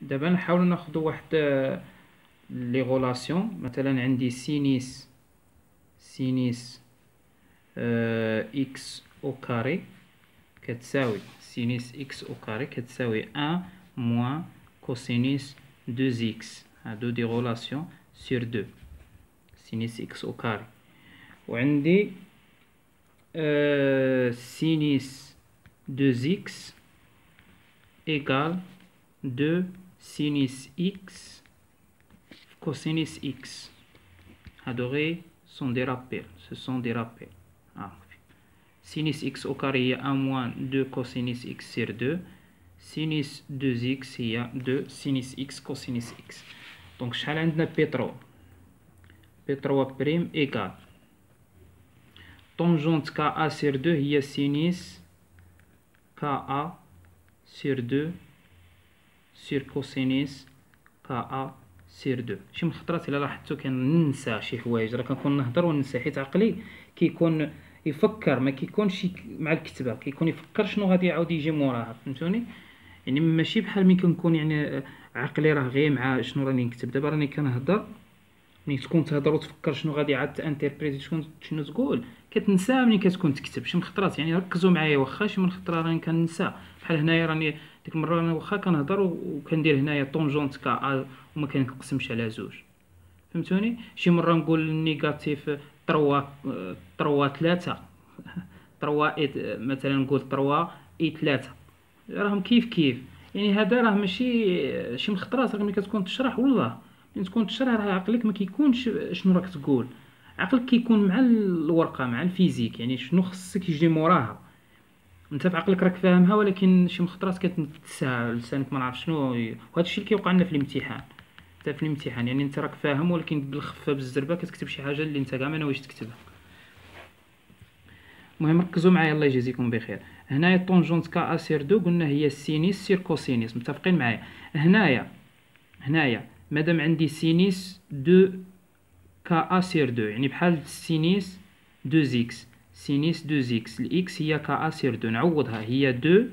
دابا نحاولوا ناخذوا واحد لي غولاسيون. مثلا عندي سينيس اكس او كاري كتساوي سينيس اكس او كاري كتساوي 1 موان كوسينيس 2 اكس. هادو دي غولاسيون سور 2 سينيس اكس او كاري. وعندي سينيس 2 اكس égal 2 sinus x cosinus x. Adoré sont des rappels. Ce sont des rappels. Ah. Sinus x au carré, il y a 1 moins 2 cosinus x sur 2. Sinus 2x, il y a 2 sinus x cosinus x. Donc, شحال P3. P3 prime égale. Tangente KA sur 2, il y a sinus KA sur 2 sur cosinus كا سير 2. شي من خطرات الا لاحظتو كننسى شي حوايج، راه كنكون نهضر وننسى، حيت عقلي كيكون يفكر، ما كيكونش مع الكتابه، كيكون يفكر شنو غادي يعاود يجي موراها. فهمتوني؟ يعني ماشي بحال ملي كنكون يعني عقلي راه غير مع شنو راني نكتب. دابا راني كنهضر، ملي تكون تهضر وتفكر شنو غادي عاد تانتربريتي شنو تقول، كتنسى ملي كتكون تكتب. شي من خطرات يعني ركزوا معايا، واخا شي من خطره راني كننسى. بحال هنايا راني ديك المره انا واخا كنهضر وكندير هنايا طونجونت كا وما كنقسمش على زوج. فهمتوني؟ شي مره نقول نيجاتيف 3 3 مثلا نقول 3 اي 3، راهم كيف يعني. هذا راه ماشي شي من خطرات. راه ملي كتكون تشرح والله ملي تكون تشرح راه عقلك ما كيكونش شنو راك تقول، عقلك كيكون مع الورقه مع الفيزيك، يعني شنو خصك يجي موراها. انت في عقلك راك فاهمها، ولكن شي مخطرات كتنسى لسانك ما نعرف شنو. وهذا الشيء اللي كيوقع لنا في الامتحان. حتى في الامتحان يعني انت راك فاهم، ولكن بالخفه بالزربه كتكتب شي حاجه اللي انت كاع ما ناويش تكتبها. المهم ركزوا معايا الله يجازيكم بخير. هنايا طونجونت كا سير 2 قلنا هي سينيس سير كوسينيس. متفقين معايا؟ هنايا مادام عندي سينيس 2 كا سير 2 يعني بحال سينيس 2 اكس. سينيس 2 اكس، الاكس هي كا سير 2، نعوضها هي 2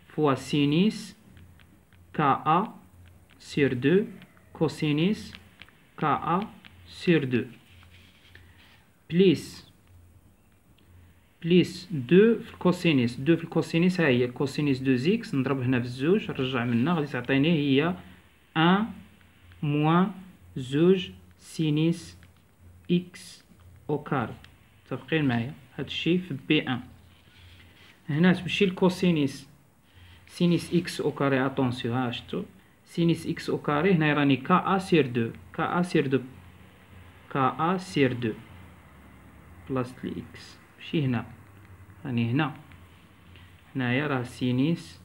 فوا سينيس كا سير 2 كوسينيس كا سير 2 بليس 2 في الكوسينيس. 2 في الكوسينيس ها هي كوسينيس 2 اكس، نضرب هنا في الزوج نرجع منا غادي تعطيني هي 1 موان زوج سينيس اكس او كاري. متفقين معايا؟ هادشي في بي ان. هنا تمشي الكوسينيس سينيس اكس او كاري. اتونسيون ها شفتو سينيس اكس او كاري، هنا راني كا سير 2 كا سير 2 بلاصة الاكس. ماشي هنا، راني هنايا راه سينيس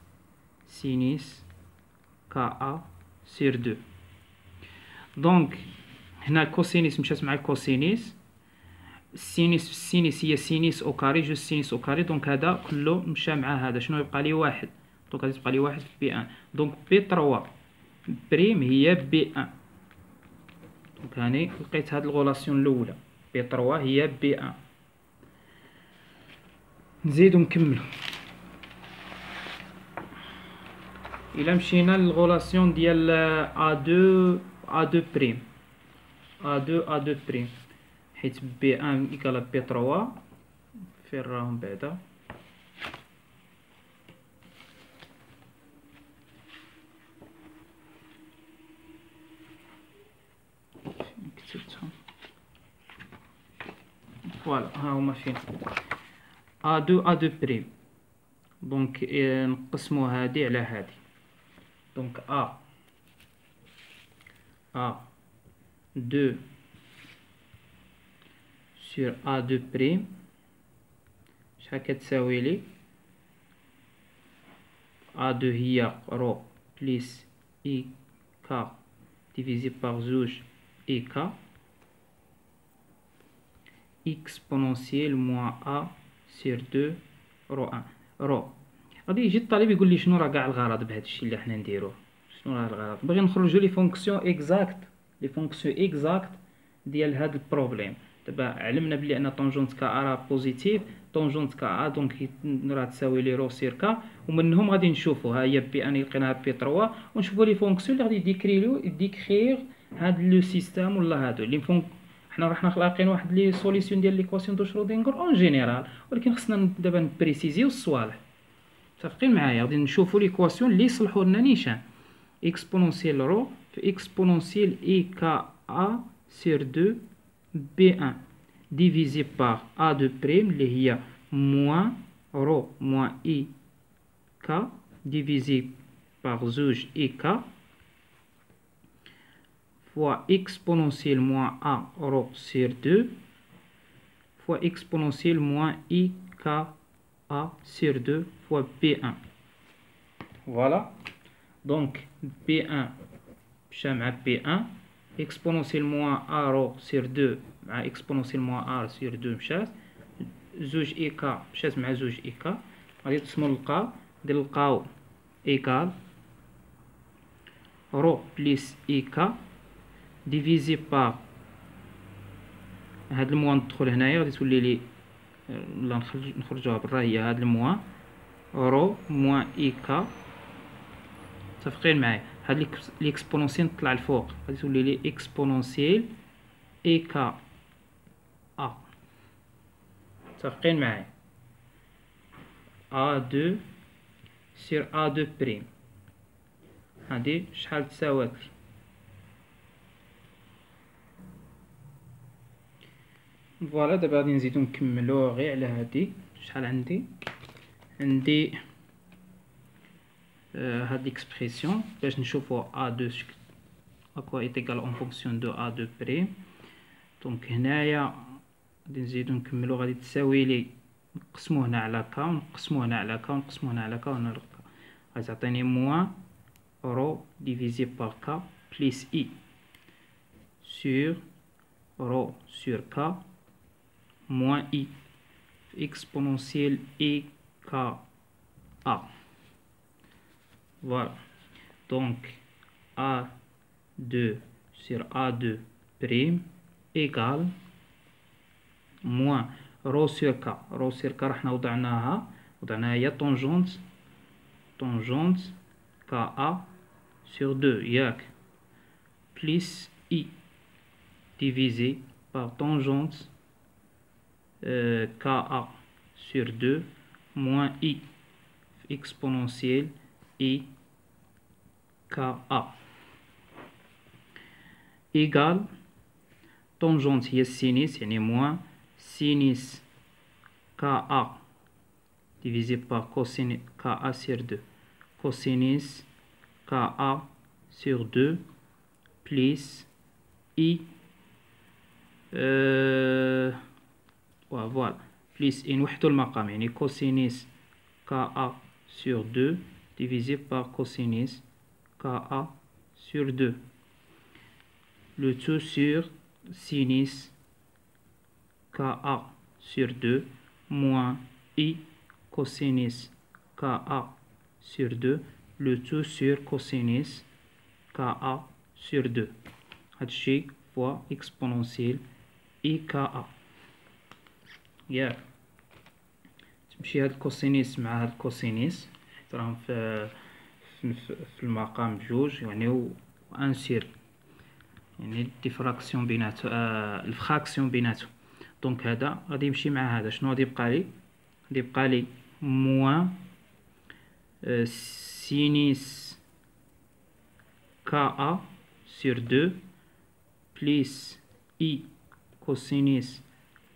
كا سير 2. دونك هنا الكوسينيس مشات مع الكوسينيس. السينيس هي سينيس او كاري، جوج سينيس او كاري. دونك هذا كله مشى مع هذا، شنو يبقى لي؟ واحد. دونك غادي تبقى لي واحد في بي ان. دونك بي 3 بريم هي بي ان. دونك هاني لقيت هاد الغولاسيون الاولى، بي 3 هي بي ان. نزيدو نكملو. الى مشينا للغولاسيون ديال A2 بريم، A2 بريم، حيت بي ان ايكالا بي 3 فين راهم بعدا. كتبتهم فوالا ها هما فين. A2 بريم. دونك نقسمو هادي على هادي. دونك A2 sur A2 بريم شحال كتساوي لي؟ A2 هي رو بليس اي كا ديفيزي باغ زوج اي كا اكسبونونسيال موان ا سير 2 رو 1 رو. غادي يجي الطالب يقول لي شنو راه كاع الغرض بهذا الشيء اللي حنا نديروه؟ شنو راه الغرض؟ باغي نخرجوا لي فونكسيون اكزاكت ديال هذا البروبليم. دابا علمنا بلي ان طونجونت كا راه بوزيتيف، طونجونت كا ا دونك راه تساوي لي رو سير كا، ومنهم غادي نشوفوا ها هي بي ان لقيناها بي 3 ونشوفوا لي فونكسيون اللي غادي ديكريغ هاد لو سيستيم ولا هادو اللي حنا خلاقين واحد لي سوليسيون ديال ليكواسيون دو شرودينغر اون جينيرال، ولكن خصنا دابا نبريسيزيو الصوالح. متفقين معايا؟ غادي نشوفوا ليكواسيون اللي يصلحوا لنا نيشان اكسبونونسيال رو في اكسبونونسيال اي كا ا سير 2 بي 1 divisé par A2 prime اللي هي moins ρ moins I K divisé par زوج I K fois exponentielle moins A ρ sur 2 fois exponentielle moins I K A sur 2 fois B1. Voilà. Donc B1 مشى مع B1 exponentielle moins A ρ sur 2 مع اكسبونونسيال موان ار سير 2 مشات، زوج اي كا مشات مع زوج اي كا، غادي نلقاو ايكال رو بليس اي كا ديفيزي بار هاد الموان تدخل هنايا غادي تولي لي ولا نخرجوها برا، هي هاد الموان رو موان اي كا. متفقين معايا؟ هاد ليكسبونونسيال تطلع الفوق غادي تولي لي اكسبونونسيال اي كا ا. متفقين معايا؟ A2 sur A2 بريم هادي شحال تساوات لي؟ فوالا. دابا غادي نزيدو نكملو غير على هادي. شحال عندي هاد ليكسبريسيون باش نشوفو A2 à quoi est égal en fonction de A2 prime. دونك هنايا غادي نزيدو نكملو، غادي تساوي لي نقسمو هنا على كا ونقسمو هنا على كا ونقسمو هنا على كا وهنا على كا، غادي تعطيني موان رو ديفيزي بار كا بليس اي سور رو سور كا موان اي في اكسبونونسيال اي كا ا. فوالا. دونك A2 sur A2 prime égale moins ρ sur K. ρ sur K راحنا وضعناها هي طونجونت KA sur 2 ياك plus I divisé par tangente KA sur 2 moins I exponentielle I KA égale tangente هي السينيس يعني moins sinus KA divisé par cosinus KA sur 2 cosinus KA sur 2 plus I voilà plus I نوحدو المقام يعني cosinus KA sur 2 divisé par cosinus KA sur 2 le tout sur sinus KA sur 2 moins I cosinus KA sur 2 le tout sur cosinus KA sur 2 هادشي fois exponentielle I KA ياك تمشي هاد الكوسينيس مع هاد الكوسينيس حيت راهم في المقام بجوج يعني و ان سيركل يعني الديفراكسيون بيناتو الفراكسيون بيناتو. دونك هذا غادي يمشي مع هذا، شنو غادي يبقى لي؟ غادي يبقى لي موان سينيس كا سور 2 بليس اي كوسينيس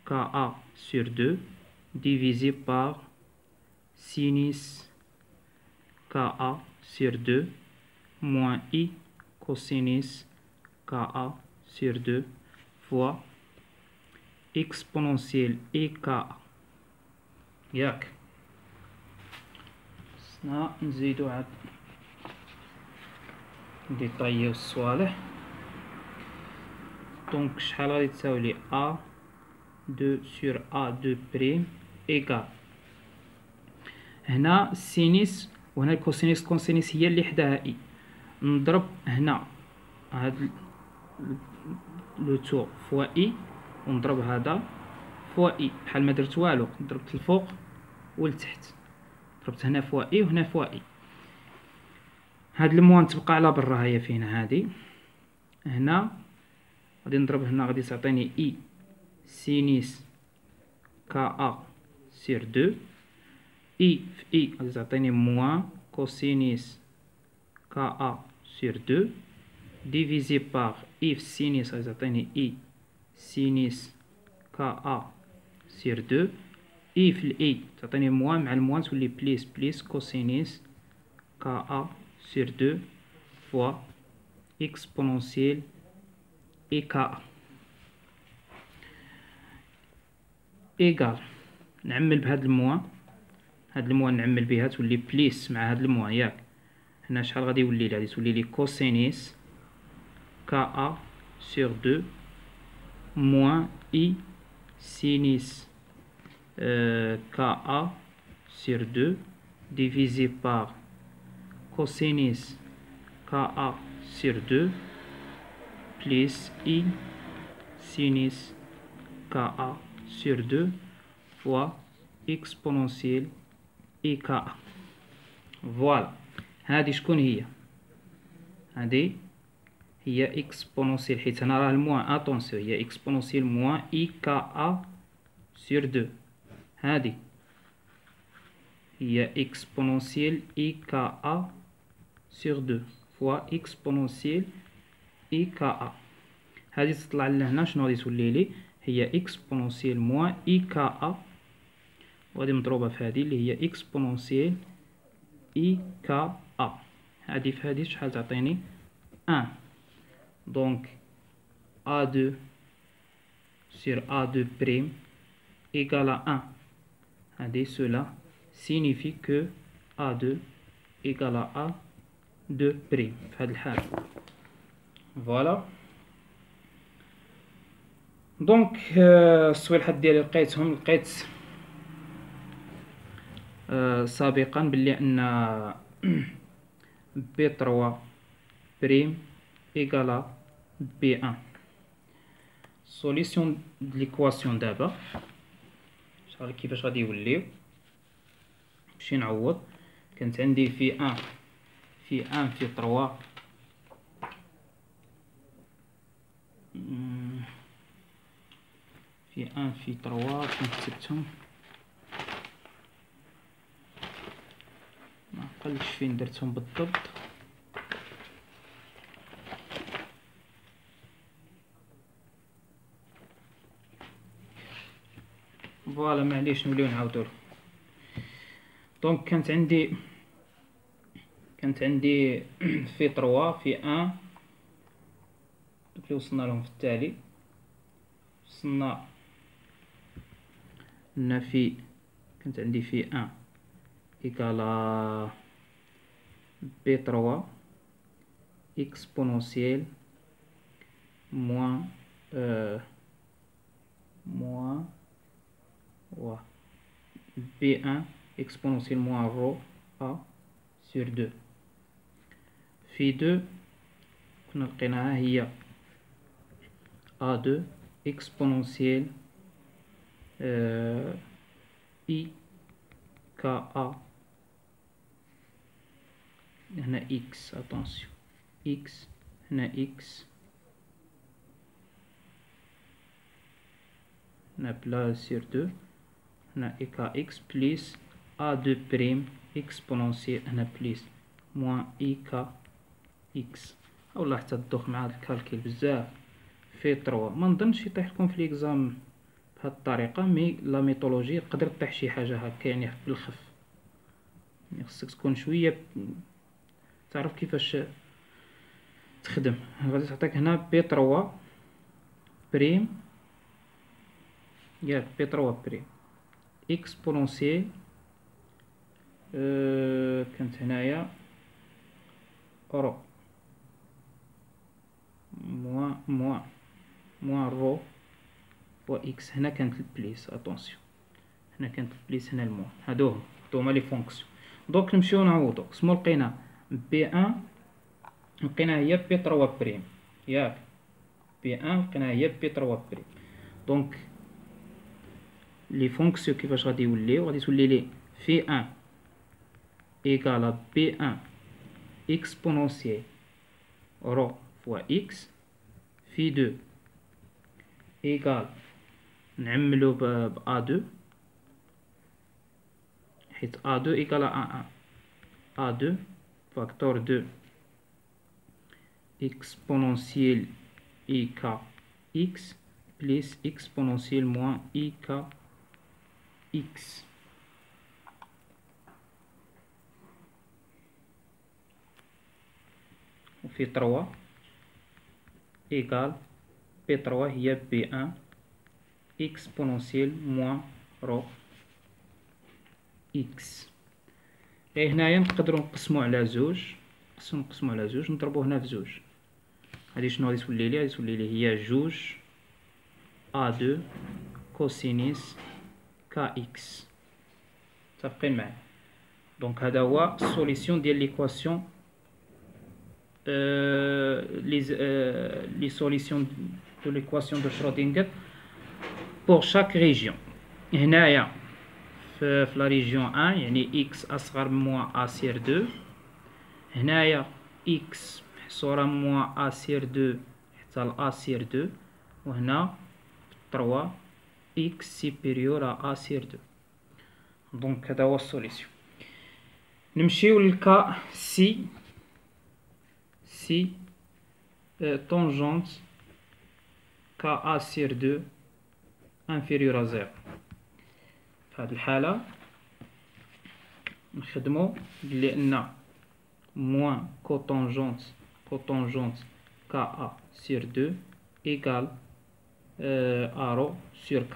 كا سور 2 divisé par sinus KA sur 2 moins I cosinus KA sur 2 fois exponentielle IKA ياك. خصنا نزيدو عاد نديطايو الصوالح. دونك شحال غادي تساوي لي A2 sur A2 prime إيكال هنا السينيس وهنا الكوسينيس. الكوسينيس هي اللي حداها إي، نضرب هنا هاد لو تو فوا إي ونضرب هذا فوا اي، بحال ما درت والو، ضربت الفوق والتحت، ضربت هنا فوا اي وهنا فوا اي. هاد الموان تبقى على برا، هي فين هادي هنا غادي نضرب هنا، غادي تعطيني اي سينيس كا ا سير دو، اي في اي غادي تعطيني موان كوسينيس كا ا سير دو، ديفيزي باغ اي في سينيس غادي تعطيني اي سينيس كا ا سير دو، اي في الاي تعطيني موان مع الموان تولي بليس بليس كوسينيس كا ا سير دو فوا اكسبونونسيال اي كا ا ايكال. نعمل بهاد الموان، هاد الموان نعمل بها تولي بليس مع هاد الموان ياك. هنا شحال غادي يولي لي؟ غادي تولي لي كوسينيس كا ا سير دو موان اي سينيس كا ا سير دو ديفيزي باغ كوسينيس كا ا سير دو بليس اي سينيس كا ا سير دو فوا اكسبونونسيال اي كا ا. فوالا، هادي شكون هي؟ هادي هي اكسبونونسيال، حيت هنا راه الموان اتونسيون، هي اكسبونونسيال موان اي كا ا سير دو. هادي هي اكسبونونسيال اي كا ا سير دو فوا اكسبونونسيال اي كا ا. هادي تطلع لهنا شنو غادي تولي لي؟ هي اكسبونونسيال موان اي كا ا، وغادي مضروبة في هادي اللي هي اكسبونونسيال اي كا ا. هادي في هادي شحال تعطيني؟ 1. دونك A2 sur A2 prime égale à 1. هادي cela signifie que A2 égale à A2 prime في هاد الحالة. فوالا. دونك الصوالحات ديالي لقيت سابقا بلي ان B3 prime égale à B1. solution de l'équation دابا شحال كيفاش غادي يوليو؟ نمشي نعوض. كانت عندي في 1 في 1 في 3 في 1 في 3 كنت كتبتهم ما عقلتش فين درتهم بالضبط. فوالا معليش نوليو نعاودو. دونك كانت عندي في 3 في 1 دوك اللي وصلنا لهم في التالي. وصلنا لنا في كانت عندي في 1 إيكالا B3 اكسبونونسيال موان B1 exponentielle moins rho A sur 2 في 2 كنا لقيناها هي A2 exponentielle I KA هنا X attention X هنا X هنا بلا sur 2 هنا IKX plus A2 prime exponentielle هنا plus moins IKX. اولا حتى تدوخ مع هاد الكالكيل بزاف في 3. ما نظنش يطيح لكم في ليكزام بهاد الطريقه، مي لا ميثولوجي تقدر طيح شي حاجه هكا يعني بالخف. يعني خصك تكون شويه تعرف كيفاش تخدم. غادي تعطيك هنا بي 3 بريم ياك بي 3 بريم اكسبونونسيال كانت هنايا رو موان رو و اكس. هنا كانت البليس اتونسيون، هنا كانت البليس هنا الموان. هادو هما لي فونكسيون. دونك نمشيو نعوضو. قسمو لقينا بي ان لقيناها هي بي 3 بريم ياك بي ان لقيناها هي بي 3 بريم. دونك لي فونكسيون كيفاش غادي يوليو، غادي تولي لي في 1 إيكال بي 1 إكسبونونسيال رو فوا إكس في 2 إيكال نعملو ب A2 حيت A2 إيكال A1 A2 فاكتور 2 إكسبونونسيال إيكا إكس بليس إكسبونونسيال موان إيكا إكس وفي 3 إيكال بي 3 هي بي 1 إكسبونونسيال موان رو إكس. هنايا نقدرو نقسمو على زوج، نضربو هنا في زوج. هادي شنو غادي تولي لي؟ غادي تولي لي هي جوج A2 كوسينيس كا إكس. متفقين معايا؟ دونك هذا هو السوليسيون ديال ليكواسيون les solutions de l'équation de Schrödinger pour chaque région. هنايا في la région 1 يعني x أصغر من moins a sur 2. هنايا x محصورة moins a sur 2 حتى ل a sur 2. وهنا 3 x supérieur à a sur 2. دونك هذا هو السوليسيون. نمشيو للكا سي tangente KA sur 2 inférieur à 0. في هذه الحالة نخدمو بلي أن moins cotangente KA sur 2 égale A rho sur K.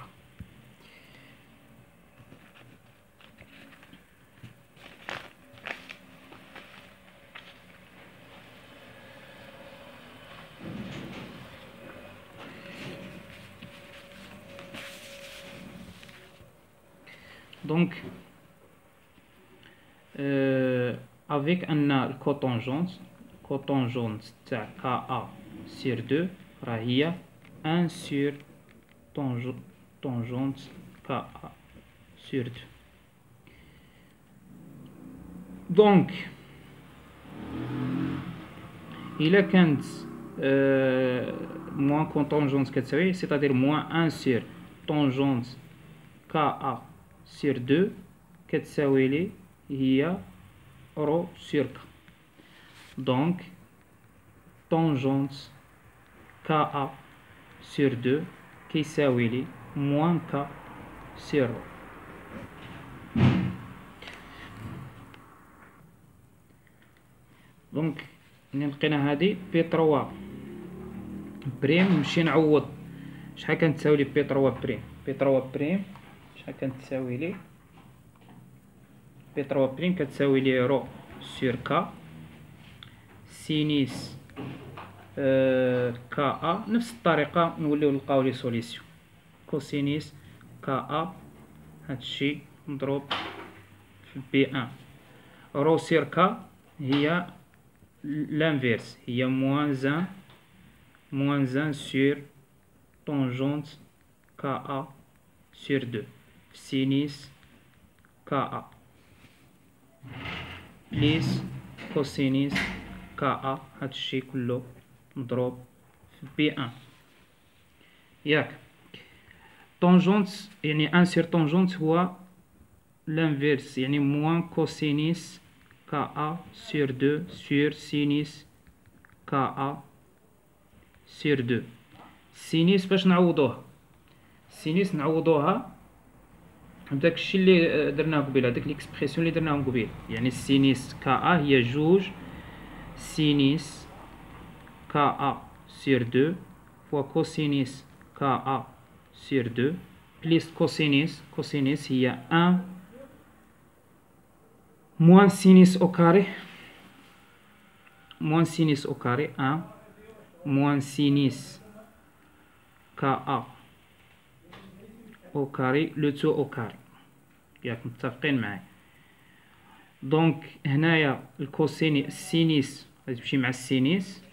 Donc, avec un cotangente تاع KA sur 2 راه هي 1 sur tangente KA sur 2. Donc, إلا كانت moins cotangente كتساوي c'est-à-dire moins 1 sur tangente KA sur 2 كتساوي لي هي رو sur K. Donc tangente KA sur 2 كيساوي لي moins K sur رو. دونك ملي لقينا هادي بي 3 بريم نمشي نعوض شحال كتساوي لي بي 3 بريم. بي 3 بريم شحال كتساوي لي؟ بي 3 بريم كتساوي لي رو سور كا سينيس كا ا. نفس الطريقة نوليو نلقاو لي سوليسيون. كوسينيس كا ا هادشي مضروب في بي 1 رو سور كا هي لانفيرس، هي موان 1 سور طونجونت كا ا sur 2 sinus KA بليس كوسينيس KA. هادشي كله مضروب في بي 1 ياك. طونجونت يعني 1 sur طونجونت هو لانفيرس يعني موان كوسينيس KA sur 2 sur sinus KA sur 2. سينيس باش نعوضوها، سينيس نعوضوها بداك الشيء اللي درناه قبيله، هذيك ليكسبرسيون اللي درناهم قبيل. يعني السينيس كا ا هي جوج سينيس كا ا سير 2 فوا كوسينيس كا ا سير 2 بليس كوسينيس هي 1 موان سينيس او كاري 1 موان سينيس كا ا au carré le tout au carré. ياك متفقين معايا؟ دونك هنايا الكوسيني السينيس غادي تمشي مع السينيس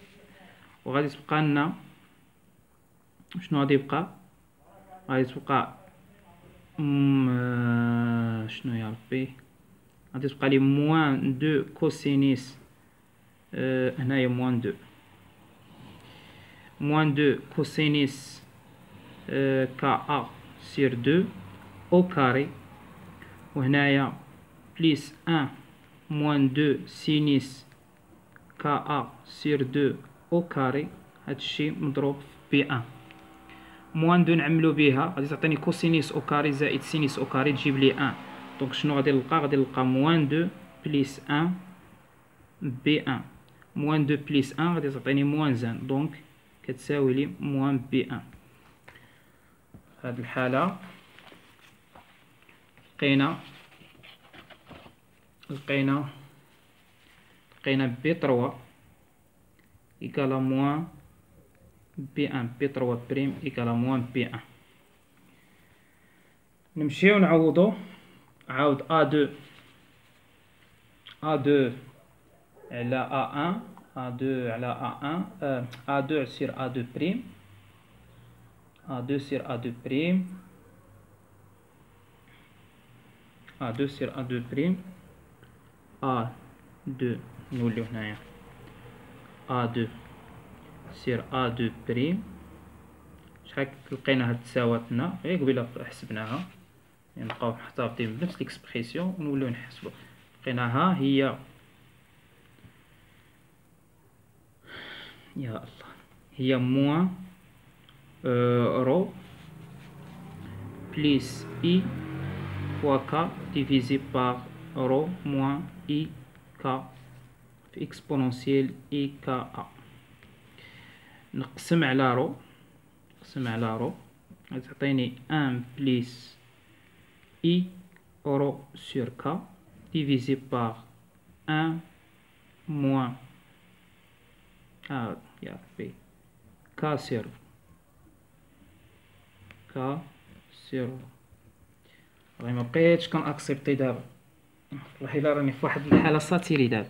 وغادي تبقى لنا شنو غادي يبقى؟ غادي تبقى شنو يا ربي، غادي تبقى لي موان دو كوسينيس، هنايا موان دو، موان دو كوسينيس كا ا سير دو او كاري، وهنايا بليس ان موان دو سينيس كا ا سير دو او كاري، هادشي مضروب في ان. موان دو نعملو بها غادي تعطيني كوسينيس او كاري زائد سينيس او كاري تجيب لي ان، دونك شنو غادي نلقى؟ غادي نلقى موان دو بليس ان بي ان، موان دو بليس ان غادي تعطيني موان زان، دونك كتساوي لي موان بي ان. في هاد الحالة لقينا بي 3 إيكالا موان بي ان، بي 3 بريم إيكالا موان بي ان. نمشيو نعوضو، عاود ا دو على ا ان، ا دو على ا ان، ا دو سير ا دو بريم، ا دو سير ا دو بريم، ا دو سير ا دو بريم، ا دو نوليو هنايا ا دو سير ا دو بريم. شحال لقينا هاد التساوات هنا؟ غير قبيله حسبناها، نبقاو محتفظين بنفس ليكسبريسيون ونوليو نحسبو. لقيناها هي يا الله، هي موان رو بليس اي فوا كا ديفيزي بار رو موان اي كا في اكسبونونسيال اي كا ا. نقسم على رو، غادي تعطيني ان بليس اي رو سور كا ديفيزي بار ان موان يا ربي كا سيرو، والله مبقيتش كنأكسبتي دابا، والله الا راني في واحد الحالة ساتيري دابا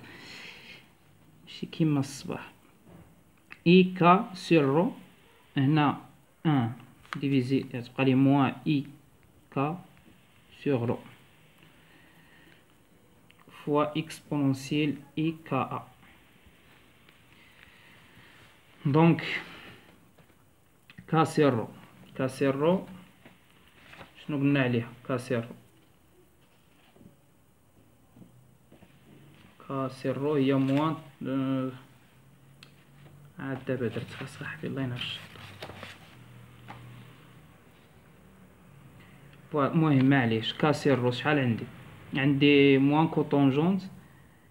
ماشي كيما الصباح. اي كا سير رو، هنا ان ديفيزي تبقى لي موان اي كا سور رو فوا اكسبونونسيال اي كا ا. دونك كا سير رو شنو قلنا عليها؟ كا سير رو هي موان عاد دابا درتها صاحبي الله ينعش الشيطان. المهم معليش، كا سير رو شحال عندي موان كوطونجونت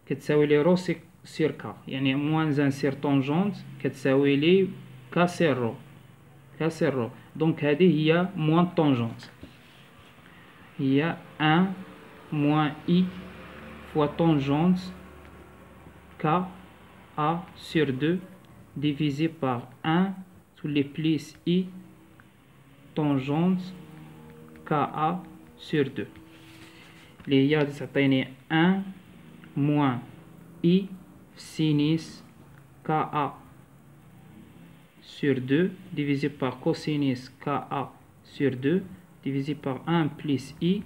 كتساوي لي رو سير كا، يعني موان زان سير طونجونت كتساوي لي كا سير رو، دونك هذه هي موان طونجونت، هي ان موان اي فوا طونجونت كا ا سور 2 divisé par 1 تولي بليس اي طونجونت كا سور 2 اللي هي غادي تعطيني 1 موان اي سينيس كا sur 2 divisé par cosinus KA sur 2 divisé par 1 plus I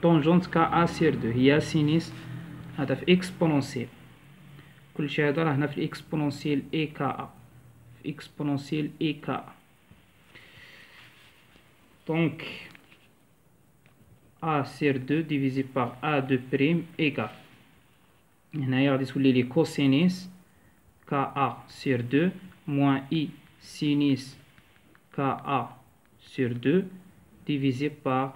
tangente KA sur 2 هي سينيس. هذا في اكسبونونسيال، كلشي هذا راه هنا في الاكسبونونسيال اي كا، في اكسبونونسيال اي كا. دونك A sur 2 divisé par A2 prime égale، هنايا غادي تولي لي كوسينيس KA sur 2 moins I sinus KA sur 2 divisé par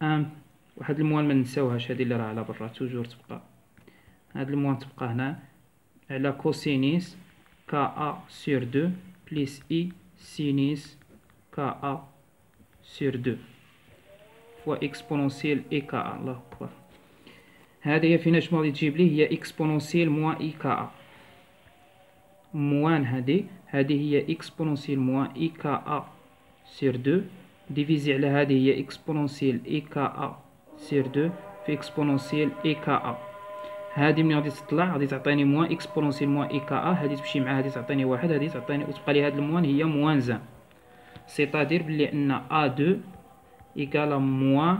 1. واحد الموان ما نساوهاش، هذه اللي راه على برا توجور تبقى، هاد الموان تبقى هنا على كوسينيس KA sur 2 plus I sinus KA sur 2 fois exponentielle et KA. الله أكبر. هذه فينا شنو غادي تجيب لي؟ هي اكسبونونسيال موان اي كا موان، هذه هي اكسبونونسيال موان اي كا سير 2 ديفيزي على هذه هي اكسبونونسيال اي كا سير 2 في اكسبونونسيال اي كا. هادي ملي غادي تطلع غادي تعطيني موان اكسبونونسيال موان اي كا ا، هادي تمشي مع هادي تعطيني واحد، هادي تعطيني وتبقى لي هاد الموان هي موان زان. سيتادير بلي ان ا دو ايكالا موان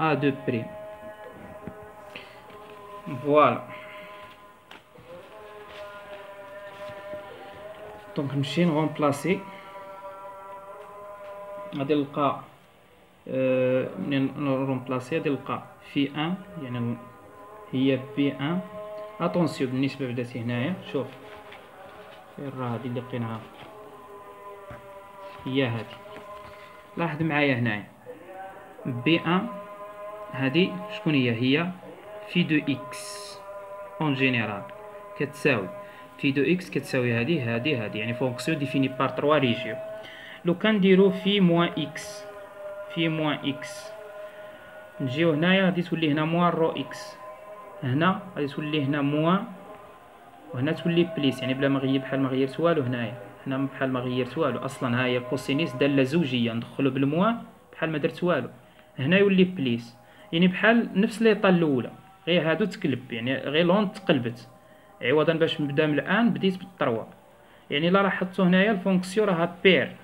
ا دو بريم. فوالا. دونك نمشي نغومبلاسي، غادي نلقى منين نرومبلاسي غادي نلقى في ان يعني هي بي ان. اتونسيون بالنسبه بداتي هنايا، شوف فين راه هادي اللي لقيناها هي هادي. لاحظ معايا هنايا بي ان هادي شكون هي في دو اكس اون جينيرال كتساوي في دو اكس كتساوي هادي يعني فونكسيون ديفيني بار 3 ريجيو. لو كنديرو في موان اكس في موان اكس نجيو هنايا غادي تولي هنا موان رو اكس، هنا غادي تولي هنا موان، وهنا تولي بليس يعني بلا ما غير بحال ما غيرت والو. هنايا هنا بحال ما غيرت والو اصلا، ها هي كوسينيس داله زوجيه ندخلو بالموان بحال ما درت والو. هنا يولي بليس يعني بحال نفس ليطا الاولى، غير هادو تقلب يعني غير لون تقلبت، عوضا باش نبدا من الان بديت بالطروا. يعني لا لاحظتو هنايا الفونكسيون راها بير،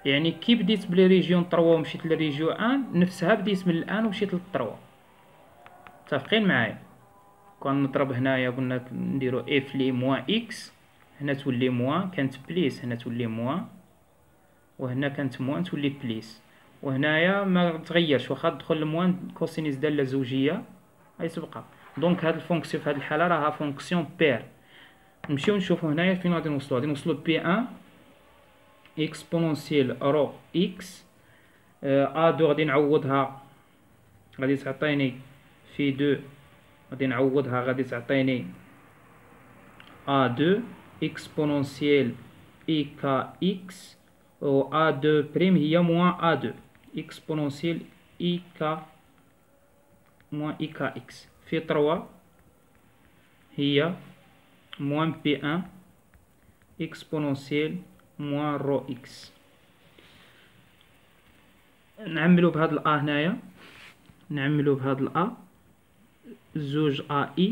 يعني كي بديت بلي ريجيون 3 ومشيت لريجيون 1 نفسها بديت من الان ومشيت للطروا. متفقين معايا؟ كون نضرب هنايا قلنا نديرو اف لي موان اكس، هنا تولي موان كانت بليس، هنا تولي موان، وهنا كانت موان تولي بليس، وهنايا ما تغيرش واخا تدخل الموان كوسينيس داله زوجيه غادي تبقى. دونك هاد الفونكسيون في هاد الحاله راها فونكسيون بير. نمشيو نشوفو هنايا فين غادي نوصلو. غادي نوصلو بي ان اكسبونونسيال رو اكس ا دو غادي نعوضها، غادي تعطيني في دو غادي نعوضها غادي تعطيني A2 exponentielle IKX و A2 prime هي موان A2 exponentielle IK موان IKX في 3 هي موان P1 exponentielle موان رو X. نعملو بهاد الأ هنايا، نعملو بهاد الأ زوج AI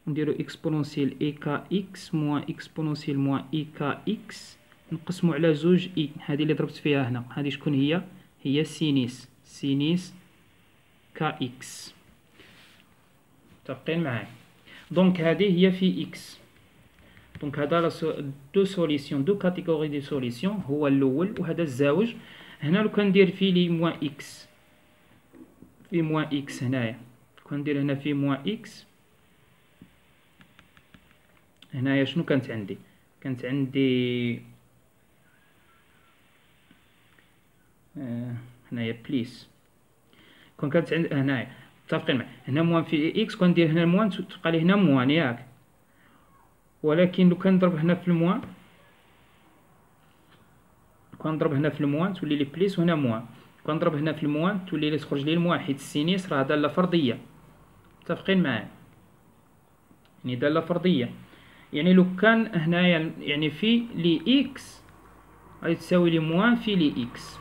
نديرو اكسبونونسيال اي كا اكس موان اكسبونونسيال موان اي كا اكس نقسمو على زوج اي. هادي اللي ضربت فيها هنا هادي شكون هي سينيس كا اكس. متفقين معايا؟ دونك هادي هي في اكس. دونك هذا دو سوليسيون دو كاتيجوري دي سوليسيون، هو الاول وهذا الزاوج. هنا لو كندير في لي موان اكس في موان اكس هنايا كندير هنا في موان اكس هنايا شنو كانت عندي؟ كانت عندي هنايا بليس كون كانت عند هنايا. متفقين معايا؟ هنا موان في اكس كندير هنا الموان تبقى لي هنا موان ياك، ولكن لو كنضرب هنا في الموان كنضرب هنا في الموان تولي لي بليس وهنا موان، كنضرب هنا في الموان تولي لي تخرج لي الموان حيت السينيس راه داله فرديه. متفقين معايا؟ يعني داله فرديه يعني لو كان هنايا يعني في لي اكس غادي تساوي لي موان في لي اكس،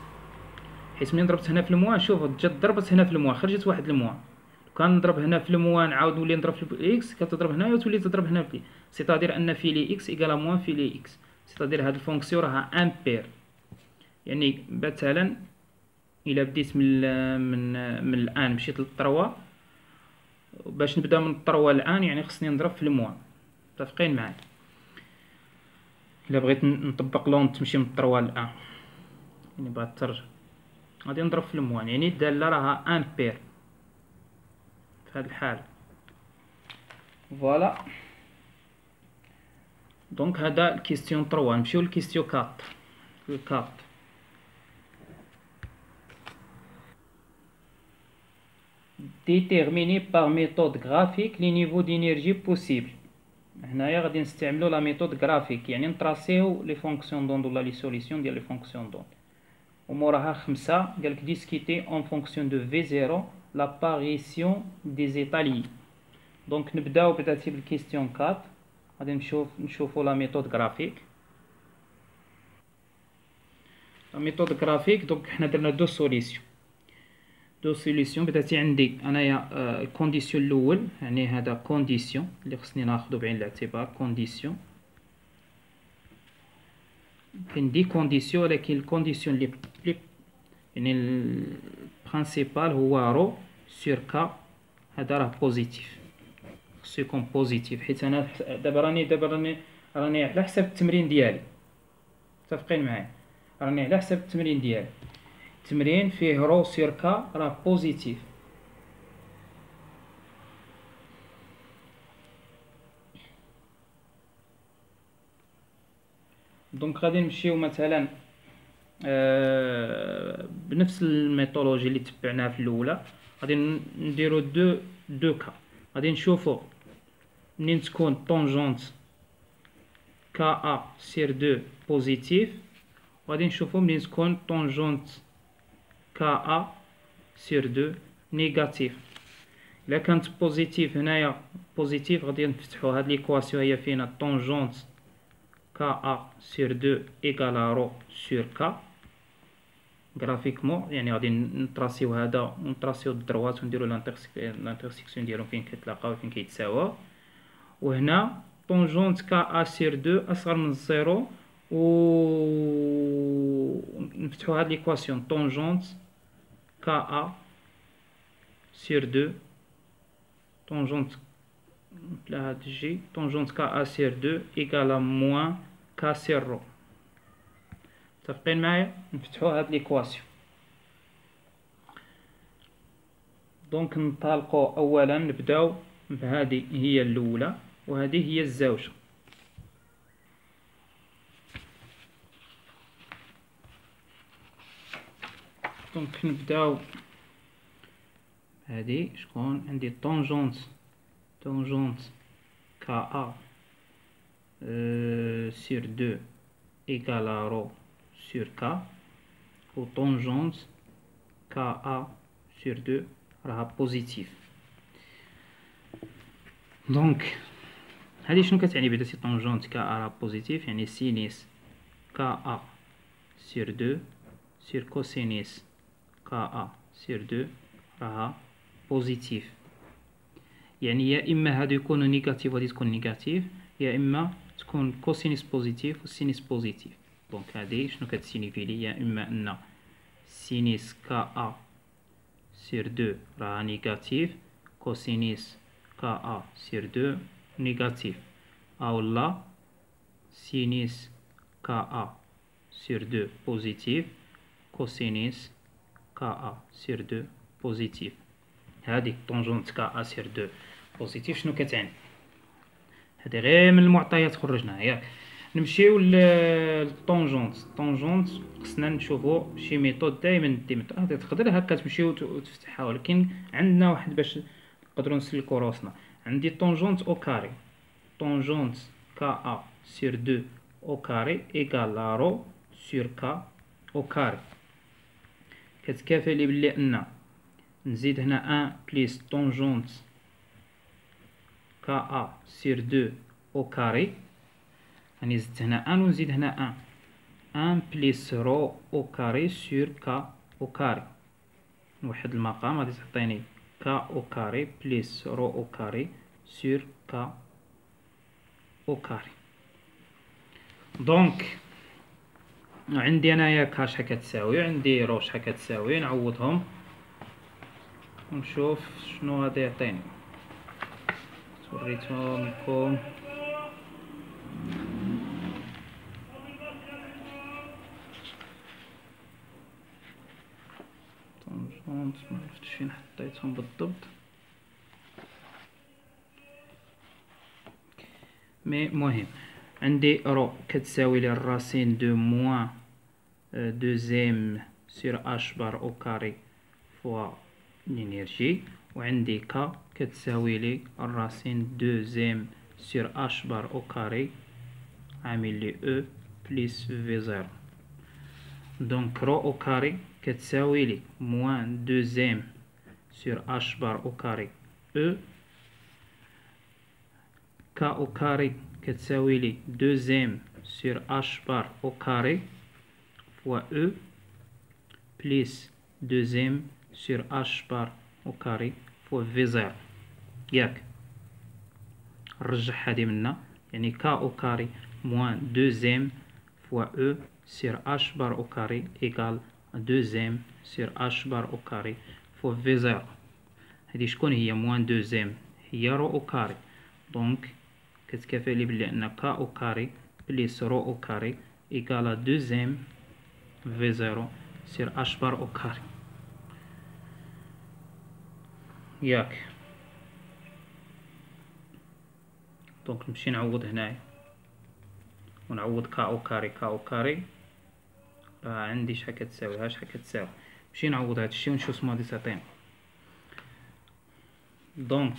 حيت ملي ضربت هنا في الموان شوف جات ضربت هنا في الموان خرجت واحد الموان. كان نضرب هنا في الموان عاود نولي نضرب في اكس كتضرب هنايا وتولي تضرب هنا في سيتادير ان في لي اكس ايكالا موان في لي اكس. سيتادير هاد الفونكسيون راها امبير، يعني مثلا الا بديت من الان مشيت للطروا باش نبدا من الطروا الان يعني خصني نضرب في الموان. متفقين معايا؟ الا بغيت نطبق لون تمشي من الطروا الان يعني بغات ترجع غادي نضرب في الموان، يعني الداله راها امبير في هاد الحاله. فوالا. دونك هذا الكيستيون 3. نمشيو للكيستيون 4. déterminer par méthode graphique les niveaux d'énergie possibles. هنايا غادي نستعملو لا ميثود غرافيك يعني نطراسيو لي فونكسيون دوند ولا لي سوليسيون ديال لي فونكسيون دوند. وموراها 5 قالك ديسكوتي اون فونكسيون دو في زيرو لاباريسيون دي زيتالي. دونك نبداو بداتي بالكيستيون 4. غادي نشوفو لا ميثود غرافيك. لا ميثود غرافيك دونك حنا درنا دو دو سوليسيون. بداتي عندي انايا الكونديسيون الاول، يعني هذا كونديسيون اللي خصني ناخذو بعين الاعتبار. كونديسيون كاين دي كونديسيون، ولكن الكونديسيون اللي يعني البرينسيبال هو رو سور كا. هذا راه بوزيتيف، خصو يكون بوزيتيف، حيت انا دابا راني على حساب التمرين ديالي. متفقين معايا؟ راني على حساب التمرين ديالي. التمرين فيه رو سور كا راه بوزيتيف. دونك غادي نمشيو مثلا بنفس الميثولوجي اللي تبعناها في الاولى. غادي نديرو دو كا. غادي نشوفو منين تكون طونجونت كا ا سير دو بوزيتيف، وغادي نشوفو منين تكون طونجونت كا ا سير دو نيجاتيف. الا كانت بوزيتيف هنايا بوزيتيف غادي نفتحو هاد ليكواسيون، هي فينا طونجونت كا ا سير دو ايكال رو سور كا غرافيكمون. يعني غادي نطراسيو هذا ونطراسيو الدروات ونديرو لانترسيكسيون ديالهم فين كيتلاقاو فين كيتساواو. وهنا طونجونت كا ا سير دو اصغر من الزيرو، و نفتحو هاد ليكواسيون طونجونت كا ا سير دو طونجونت بلا هاد الجي طونجونت كا ا سير دو ايكالا موان كا سير رو. متفقين معايا؟ نفتحو هاد ليكواسيون. دونك ننطلقو اولا نبداو بهذه هي الاولى وهذه هي الزوجة. دونك نبداو هذه شكون عندي طونجونت كا ا سير دو ايكال رو سور كا، و طونجونت كا ا سور دو راها بوزيتيف. دونك هذه شنو كتعني بعدا سي طونجونت كا ا راها بوزيتيف؟ يعني سينيس كا ا سير دو سير كوسينيس كا ا سير دو راها بوزيتيف. يعني يا اما هادو يكونوا نيجاتيف وغادي تكون نيجاتيف، يا اما تكون كوسينيس بوزيتيف وسينيس بوزيتيف. دونك هادي شنو كتسينيفي لي؟ يا اما ان سينيس كا ا سير دو راها نيجاتيف، كوسينيس كا ا سير دو نيجاتيف، اولا سينيس كا ا سير دو بوزيتيف، كوسينيس كا ا سير دو بوزيتيف. هذه طونجونت كا ا سير دو بوزيتيف شنو كتعني؟ هذه غير من المعطيات خرجناها ياك. نمشيو للطونجونت. خصنا نشوفو شي ميثود دائما هذه تقدر هكا تمشيو وتفتحها، ولكن عندنا واحد باش نقدروا نسلكو راسنا. عندي طونجونت او كاري. طونجونت كا ا سير دو او كاري ايكال رو سور كا او كاري. كتكافى لي بلي ان نزيد هنا 1 بليس طونجونت كا ا سير دو او كاري. راني زدت هنا 1 ونزيد هنا 1 بليس رو او كاري سور كا او كاري. نوحد المقام غادي تعطيني كا او كاري بليس رو او كاري سور كا او كاري. دونك عندي انايا كا شحال كتساوي، عندي رو شحال كتساوي، نعوضهم ونشوف شنو غادي يعطيني. وريتهم لكم طونجونت، ما عرفتش فين حطيتهم بالضبط، مي مهم عندي رو كتساوي لي الراسين دو موان دوزيام سور اش بار او كاري فوا الانرجي، وعندي كا كتساوي لي الراسين دوزيام سور اش بار او كاري عامل لي او بليس في زيرو. دونك رو او كاري كتساوي لي موان دوزيام سور اش بار او كاري او، كا او كاري كتساوي لي دوزيام سور اش بار او كاري فوا او بليس دوزيام sur h بار او كاري فوا في زيرو. ياك نرجع هادي منا، يعني ك او كاري موان دوزيام فوا او sur h بار او كاري ايكال دوزيام sur h بار او كاري فوا في زيرو. هادي شكون هي؟ موان دوزيام هي رو او كاري، دونك كتكافى لي بلي ان ك او كاري بليس رو او كاري ايكال دوزيام في زيرو sur h بار او كاري. ياك دونك نمشي نعوض هنايا ونعوض كا او كاري. كا او كاري راه عندي شحال كتساوي، ها شحال كتساوي. نمشي نعوض هادشي ونشوف شنو غادي تعطينا. دونك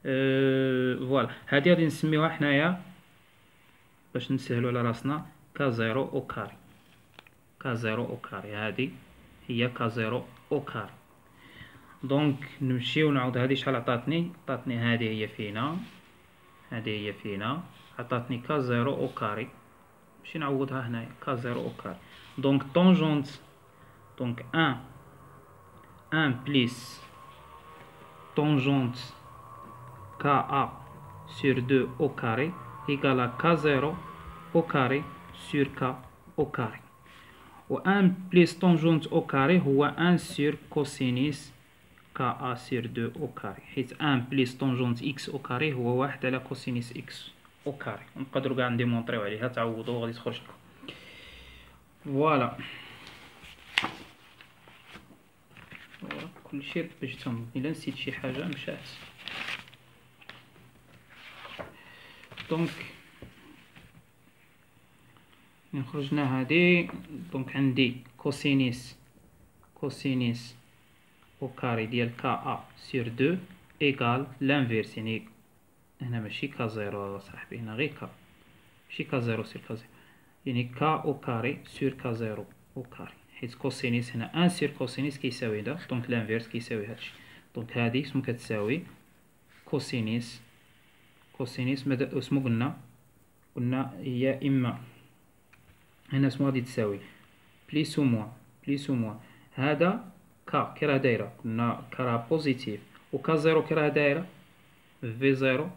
فوالا هادي غادي نسميوها حنايا باش نسهلو على راسنا كا زيرو او كاري. كا زيرو او كاري هادي هي كا زيرو او كاري. دونك نمشيو نعوض هادي شحال عطاتني. عطاتني هادي هي فينا، هادي هي فينا، عطاتني كا زيرو او كاري. نمشي نعوضها هنايا كا زيرو او كاري. دونك طونجونت دونك ان بليس طونجونت كا ا sur 2 au carré égale à k0 au carré sur k au carré. و 1 plus tangente au carré هو 1 sur cosinus ka sur 2 au carré، حيت 1 plus tangente x au carré هو 1 على cosinus x au carré. نقدروا كاع نديمونطريو عليها، تعوضوا غادي تخرج لكم. فوالا كلشي ربجتهم، الا نسيت شي حاجه مشات. دونك خرجنا هادي. دونك عندي كوسينيس او كاري ديال كا ا سير 2 ايكال لانفيرس، يعني هنا ماشي كا زيرو صاحبي، هنا غير كا، ماشي كا زيرو سير كا زيرو، يعني كا او كاري سير كا زيرو او كاري، حيت كوسينيس هنا ان سير كوسينيس كيساوي هدا، دونك لانفيرس كيساوي هادشي. دونك هادي اسمو كتساوي كوسينيس مادا اسمو قلنا هي اما هنا اسمو غادي تساوي بليس و موان هذا كا كي راه دايره، قلنا كا راه بوزيتيف، و كا زيرو كي راه دايره في زيرو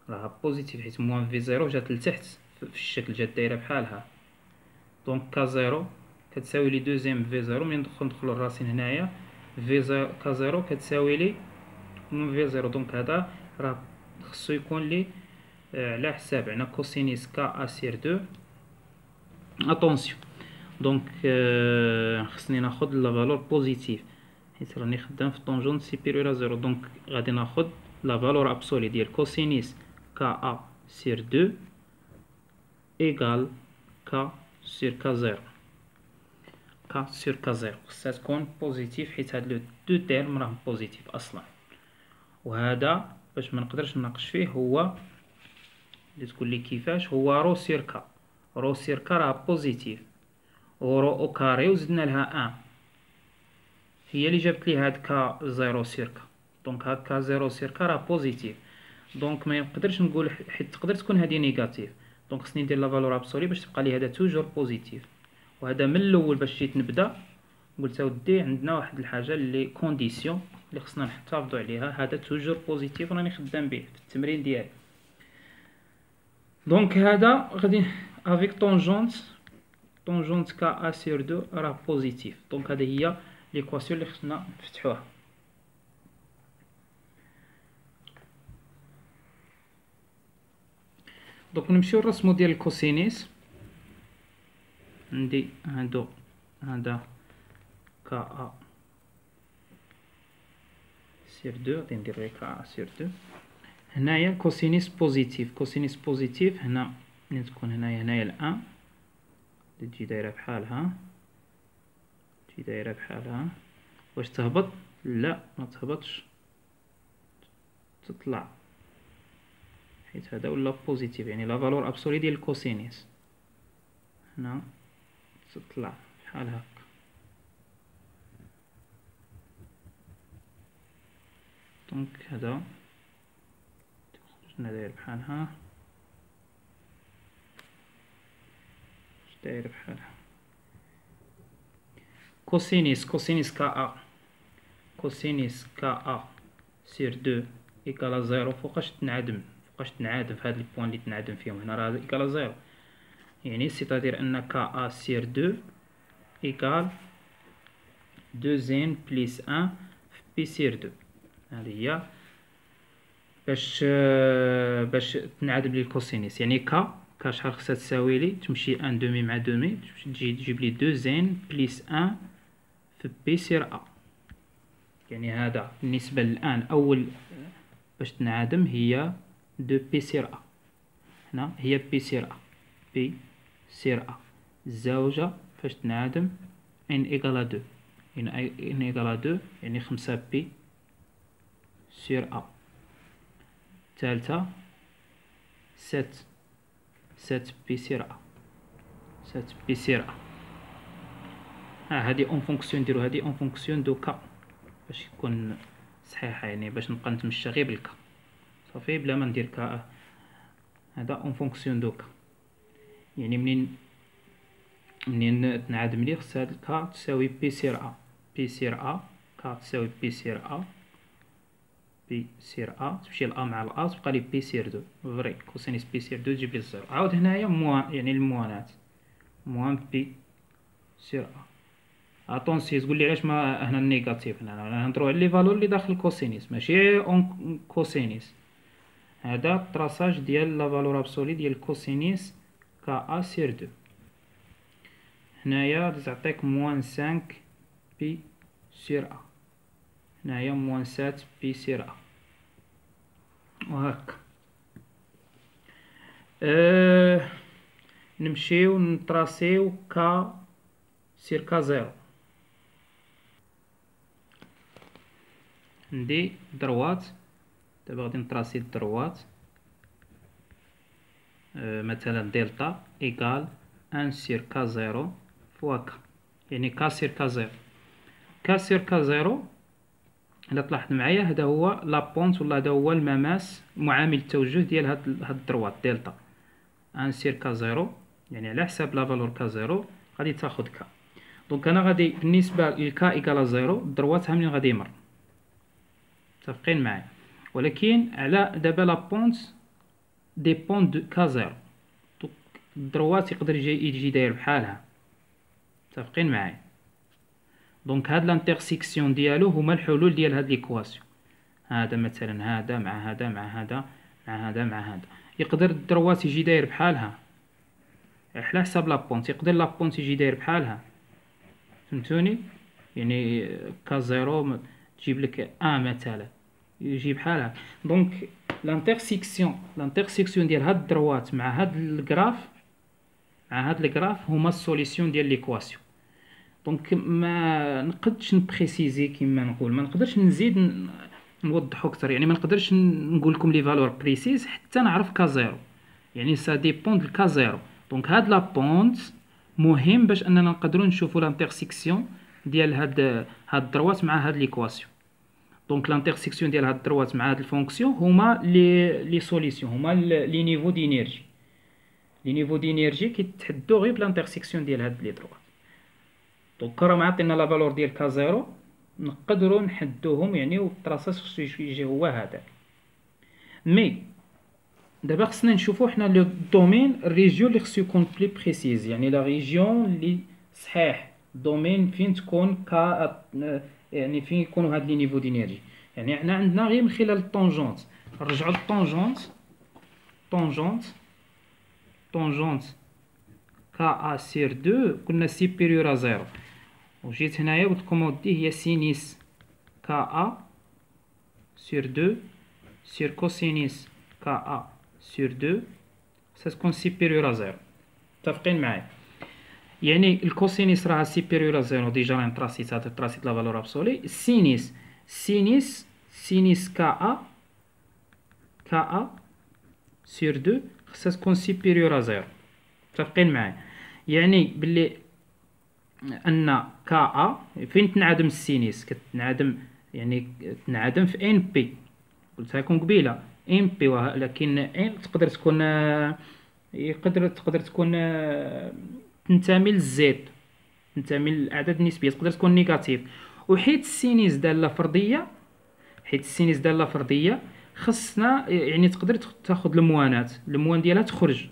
راه بوزيتيف، حيت موان في زيرو جات لتحت في الشكل، جات دايره بحالها. دونك كا زيرو كتساوي لي دوزيام في زيرو، ملي ندخلو الراسين هنايا في زيرو كا زيرو كتساوي لي موان في زيرو. دونك هذا راه خصو يكون لي على حساب عنا كوسينيس كا ا سير 2. اتونسيون دونك خصني ناخد لا فالور بوزيتيف، حيت راني خدام في طونجون سيبيريور ا زيرو. دونك غادي ناخد لا فالور ابسولي ديال كوسينيس كا ا سير 2 ايكال كا سير كا زيرو. كا سير كا زيرو خصها تكون بوزيتيف، حيت هاد لو دو تيرم راه بوزيتيف اصلا. وهذا باش ما نقدرش نناقش فيه هو اللي تقول لي كيفاش، هو رو سير كا. رو سير كا راه بوزيتيف، ورو او كاري وزدنا لها ان، هي اللي جابت لي هاد كا زيرو سير كا. دونك هاد كا زيرو سير كا راه بوزيتيف، دونك ما نقدرش نقول، حيت تقدر تكون هادي نيجاتيف. دونك خصني ندير لا فالور ابسولي باش تبقى لي هذا توجور بوزيتيف. وهذا من الاول باش جيت نبدا قلت اودي عندنا واحد الحاجه اللي كونديسيون اللي خصنا نحتفظوا عليها، هذا توجور بوزيتيف راني خدام به في التمرين ديالي. دونك هذا غادي افيك طونجونت كا ا سير 2 راه بوزيتيف. دونك هذه هي ليكواسيون اللي خصنا نفتحوها. دونك نمشيو للرسمو ديال الكوسينيس. عندي هذا كا ا سير 2، غادي ندير غير كا ا سير 2. هنايا كوسينيس بوزيتيف، هنا ملي تكون هنايا الان تجي دايره بحالها، واش تهبط؟ لا ما تهبطش، تطلع، حيت هذا ولا بوزيتيف، يعني لا فالور ابسولي ديال الكوسينيس هنا تطلع بحال هكا. دونك هذا خرجنا داير بحالها، داير بحالها. كوسينيس كا ا كوسينيس كا سير دو إيكالا زيرو. فوقاش تنعدم في هاد البوان اللي تنعدم فيهم هنا راه إيكالا زيرو، يعني سيتادير أن كا سير دو إيكال دو زين بليس أن في بي سير دو. هادي هي باش تنعدم لي الكوسينيس، يعني كا شحال خصها تساوي لي، تمشي ان دومي مع دومي، تجي تجيب لي دو زين بليس ان في بي سير أ. يعني هذا بالنسبة للآن أول باش تنعدم هي دو بي سير أ. هنا هي بي سير أ، بي سير أ الزاوجة فاش تنعدم ان إيكالا دو، ان إيكالا دو يعني 5 بي سير أ. الثالثة 7 بي سير أ، 7 بي سير أ. هادي اون فونكسيون نديرو هادي اون فونكسيون دو كا باش يكون صحيحة، يعني باش نبقى نتمشى غير بالكا صافي بلا ما ندير كا. هذا اون فونكسيون دو كا، يعني منين تنعدم لي خص هاد الكا تساوي بي سير أ، بي سير أ كا تساوي بي سير أ، بي سير أ تمشي الأ مع الأ تبقى لي بي سير دو فري. كوسينيس بي سير دو تجيب لي الزيرو. عاود هنايا موان، يعني الموانات موان بي سير أ. اتونسي تقول لي علاش ما هنا النيجاتيف، هنا نهضروا على لي فالور اللي داخل الكوسينيس ماشي اون كوسينيس. هذا التراساج ديال لا فالور ابسولي ديال الكوسينيس كا سير دو. هنايا تعطيك موان 5 بي سير أ، هنايا موان 7 بي سير أ، وهاكا. نمشيو نطراسيو كا سير كا زيرو. عندي دروات، دابا غادي نطراسي الدروات، مثلا دلتا إيكال ان سير كا زيرو فوا كا، يعني كا سير كا زيرو. كا سير كا زيرو إلا تلاحظ معايا هذا هو لابونت ولا هذا هو المماس معامل التوجه ديال هاد الدروات دلتا. ان سير كا زيرو يعني على حساب لا فالور كا زيرو غادي تاخد كا. دونك انا غادي بالنسبة للكا إيكالا زيرو الدروات ها منين غادي يمر، متفقين معايا، ولكن على دابا لابونت ديبون دو كا زيرو. دونك الدروات يقدر يجي داير بحالها، متفقين معايا. دونك هاد لانترسيكسيون ديالو هما الحلول ديال هاد ليكواسيون. هذا مثلا هذا مع هذا مع هذا مع هذا مع هذا، يقدر الدروات يجي داير بحالها على حساب لابونت، يقدر لابونت يجي داير بحالها، فهمتوني؟ يعني كا زيرو تجيب لك مثلا يجي بحالها. دونك لانترسيكسيون ديال هاد الدروات مع هاد الجراف هما السوليسيون ديال ليكواسيون. دونك ما نقدرش نبريسيزي كيما نقول، ما نقدرش نزيد نوضحو اكثر، يعني ما نقدرش نقول لكم لي فالور بريسيز حتى نعرف كا زيرو، يعني سا ديبون د كا زيرو. دونك هاد لا بونت مهم باش اننا نقدروا نشوفوا لانترسيكسيون ديال هاد الدروات مع هاد ليكواسيون. دونك لانترسيكسيون ديال هاد الدروات مع هاد الفونكسيون هما لي سوليسيون، هما لي نيفو دينيرجي. لي نيفو دينيرجي كيتحدوا غير بلانترسيكسيون ديال هاد لي دروات. دونك راه معطينا لا فالور ديال كا زيرو نقدروا نحدوهم، يعني والتراساج خصو يجي هو هذاك. مي دابا خصنا نشوفوا حنا لو دومين الريجيون اللي خصو يكون بلي بريسيز، يعني لا ريجيون اللي صحيح دومين فين تكون كا، يعني فين يكونوا هاد لي نيفو دينيرجي. يعني حنا عندنا غير من خلال الطونجونت، نرجعوا للطونجونت، طونجونت كا سير دو قلنا سيبيريور ا زيرو، وجيت هنايا قلت لكم اودي هي سينيس كا سير دو سير كوسينيس كا سير دو ستكون سيبيريور ا زيرو، متفقين معايا؟ يعني الكوسينيس راها سيبيريور ا زيرو ديجا راه تراسيت لا فالور ابسولي. سينيس كا سير دو خصها تكون سيبيريور ا زيرو، متفقين معايا؟ يعني باللي ان كا فين تنعدم السينيس، كتنعدم يعني تنعدم في ان بي، قلتها لكم قبيله ان بي، ولكن ان تقدر تكون تنتمي للزد، تنتمي للاعداد النسبيه، تقدر تكون نيجاتيف. وحيت السينيس دالة فرديه، حيت السينيس دالة فرديه خصنا يعني تقدر تاخذ الموانات، الموان ديالها تخرج،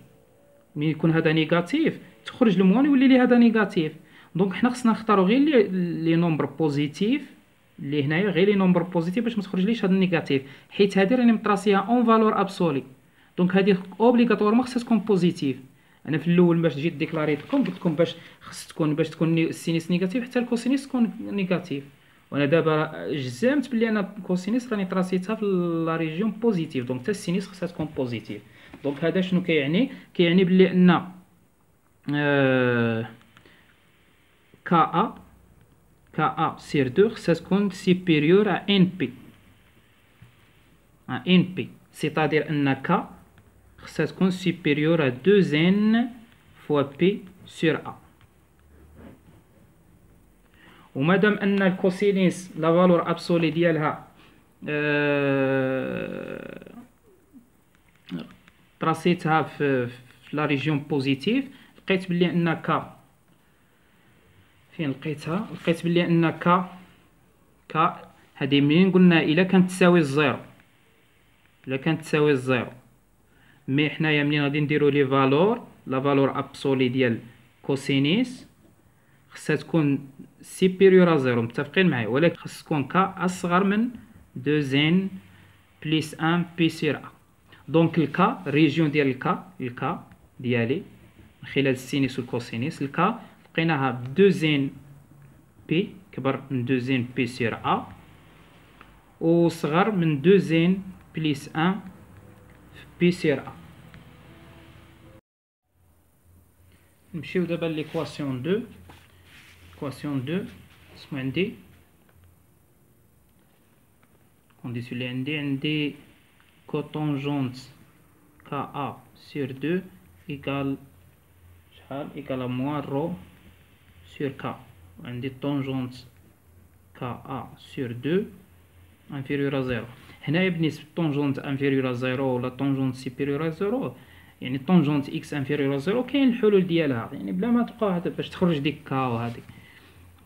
ملي يكون هذا نيجاتيف تخرج الموان يولي لي هذا نيجاتيف. دونك حنا خصنا نختاروا غير لي نومبر بوزيتيف اللي هنايا، غير لي نومبر بوزيتيف باش ما تخرجليش هذا النيجاتيف، حيت هذه راني مطراسيها اون فالور ابسولي. دونك هذه اوبليغاتوارمون خصها تكون بوزيتيف. انا في الاول باش جيت ديكلاريت لكم قلت لكم باش تكون السينيس نيجاتيف حتى الكوسينيس تكون نيجاتيف، وانا دابا جزمت بلي انا الكوسينيس راني طراسيتها في لا ريجيون بوزيتيف، دونك حتى السينيس خصها تكون بوزيتيف. دونك هذا شنو كيعني؟ كيعني بلي ان كا سير 2 خصها تكون سيبيريور ا ان بي، سيتادير ان كا خصها تكون سيبيريور ا 2 ان فوا بي سور ا. ومادام ان الكوسينيس لا فالور ابسولي ديالها طراسيتها في لا ريجيون بوزيتيف، لقيت بلي ان كا فين لقيتها؟ لقيت بلي ان كا هذه منين قلنا الا كانت تساوي الزيرو، الا كانت تساوي الزيرو، مي حنايا منين غادي نديرو لي فالور، لا فالور ابسولي ديال كوسينيس خصها تكون سيبيريور ا زيرو، متفقين معايا؟ ولكن خص تكون كا اصغر من 2 ان بليس 1 بي سير ا. دونك الكا ريجيون ديال الكا ديالي من خلال السينيس والكوسينيس، الكا لقيناها 2 ان بي كبر من 2 ان بي سير ا، وصغر من 2 ان بليس 1 بي سير ا. نمشيو دابا ليكواسيون 2. équation 2 اسمو عندي كونديسيون اللي عندي كوتونجونت كا ا سير 2 ايكال شحال؟ ايكال موان رو سير كا. عندي طونجونت كا ا سير 2 انفيريور ا زيرو. هنايا بالنسبه طونجونت انفيريور ا زيرو ولا طونجونت سيبيريور ا زيرو، يعني طونجونت اكس انفيريور ا زيرو كاين الحلول ديالها، يعني بلا ما تبقى هذا باش تخرج ديك كا وهذيك.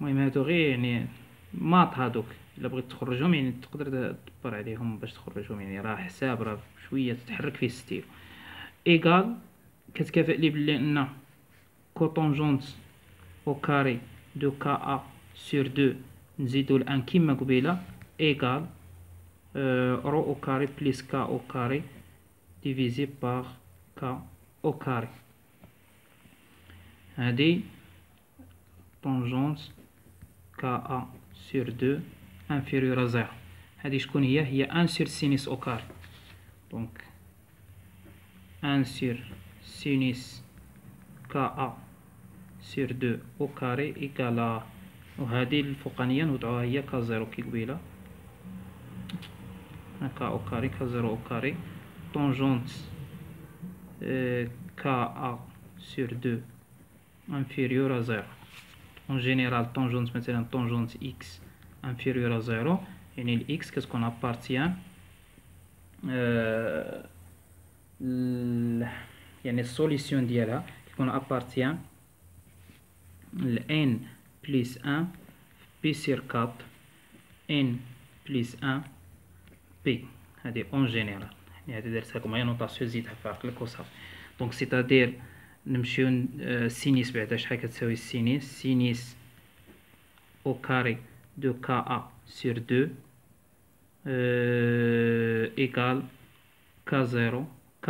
المهم هادو غير يعني ماط هادوك الا بغيت تخرجهم يعني تقدر تدبر عليهم باش تخرجهم، يعني راه حساب راه شويه تتحرك فيه ستيل. ايكال كتكافئ لي بلي ان كوطونجونت او كاري دو كا ا سور 2 نزيدو الان كيما قبيله ايكال رو او كاري بليس كا او كاري ديفيزي باغ كا او كاري. هادي طونجونت كا ا سور 2 انفيريور ا زيرو. هادي شكون هي؟ هي 1 سور سينيس او كاري. دونك 1 سور سينيس كا ا سور 2 او كاري ايكالا، وهادي الفوقانية نوضعوها هي كا زيرو كي قبيلة، كا او كاري كا زيرو او كاري طونجونت كا ا سور 2 انفيريور ا زيرو. en général طونجونت مثلا طونجونت x inférieur à 0 يعني ال x كتكون appartient يعني السوليسيون ديالها كيكون appartient ل n بليس 1 بي سير 4 n بليس 1 بي. هذه اون جينيرال، يعني هذه درتها لكم هي نوطاسيون زيدها في عقلك وصافي. دونك سيتادير نمشيو سينيس بعدا شحال كتساوي السينيس؟ سينيس au carré de KA sur 2 égale K0 K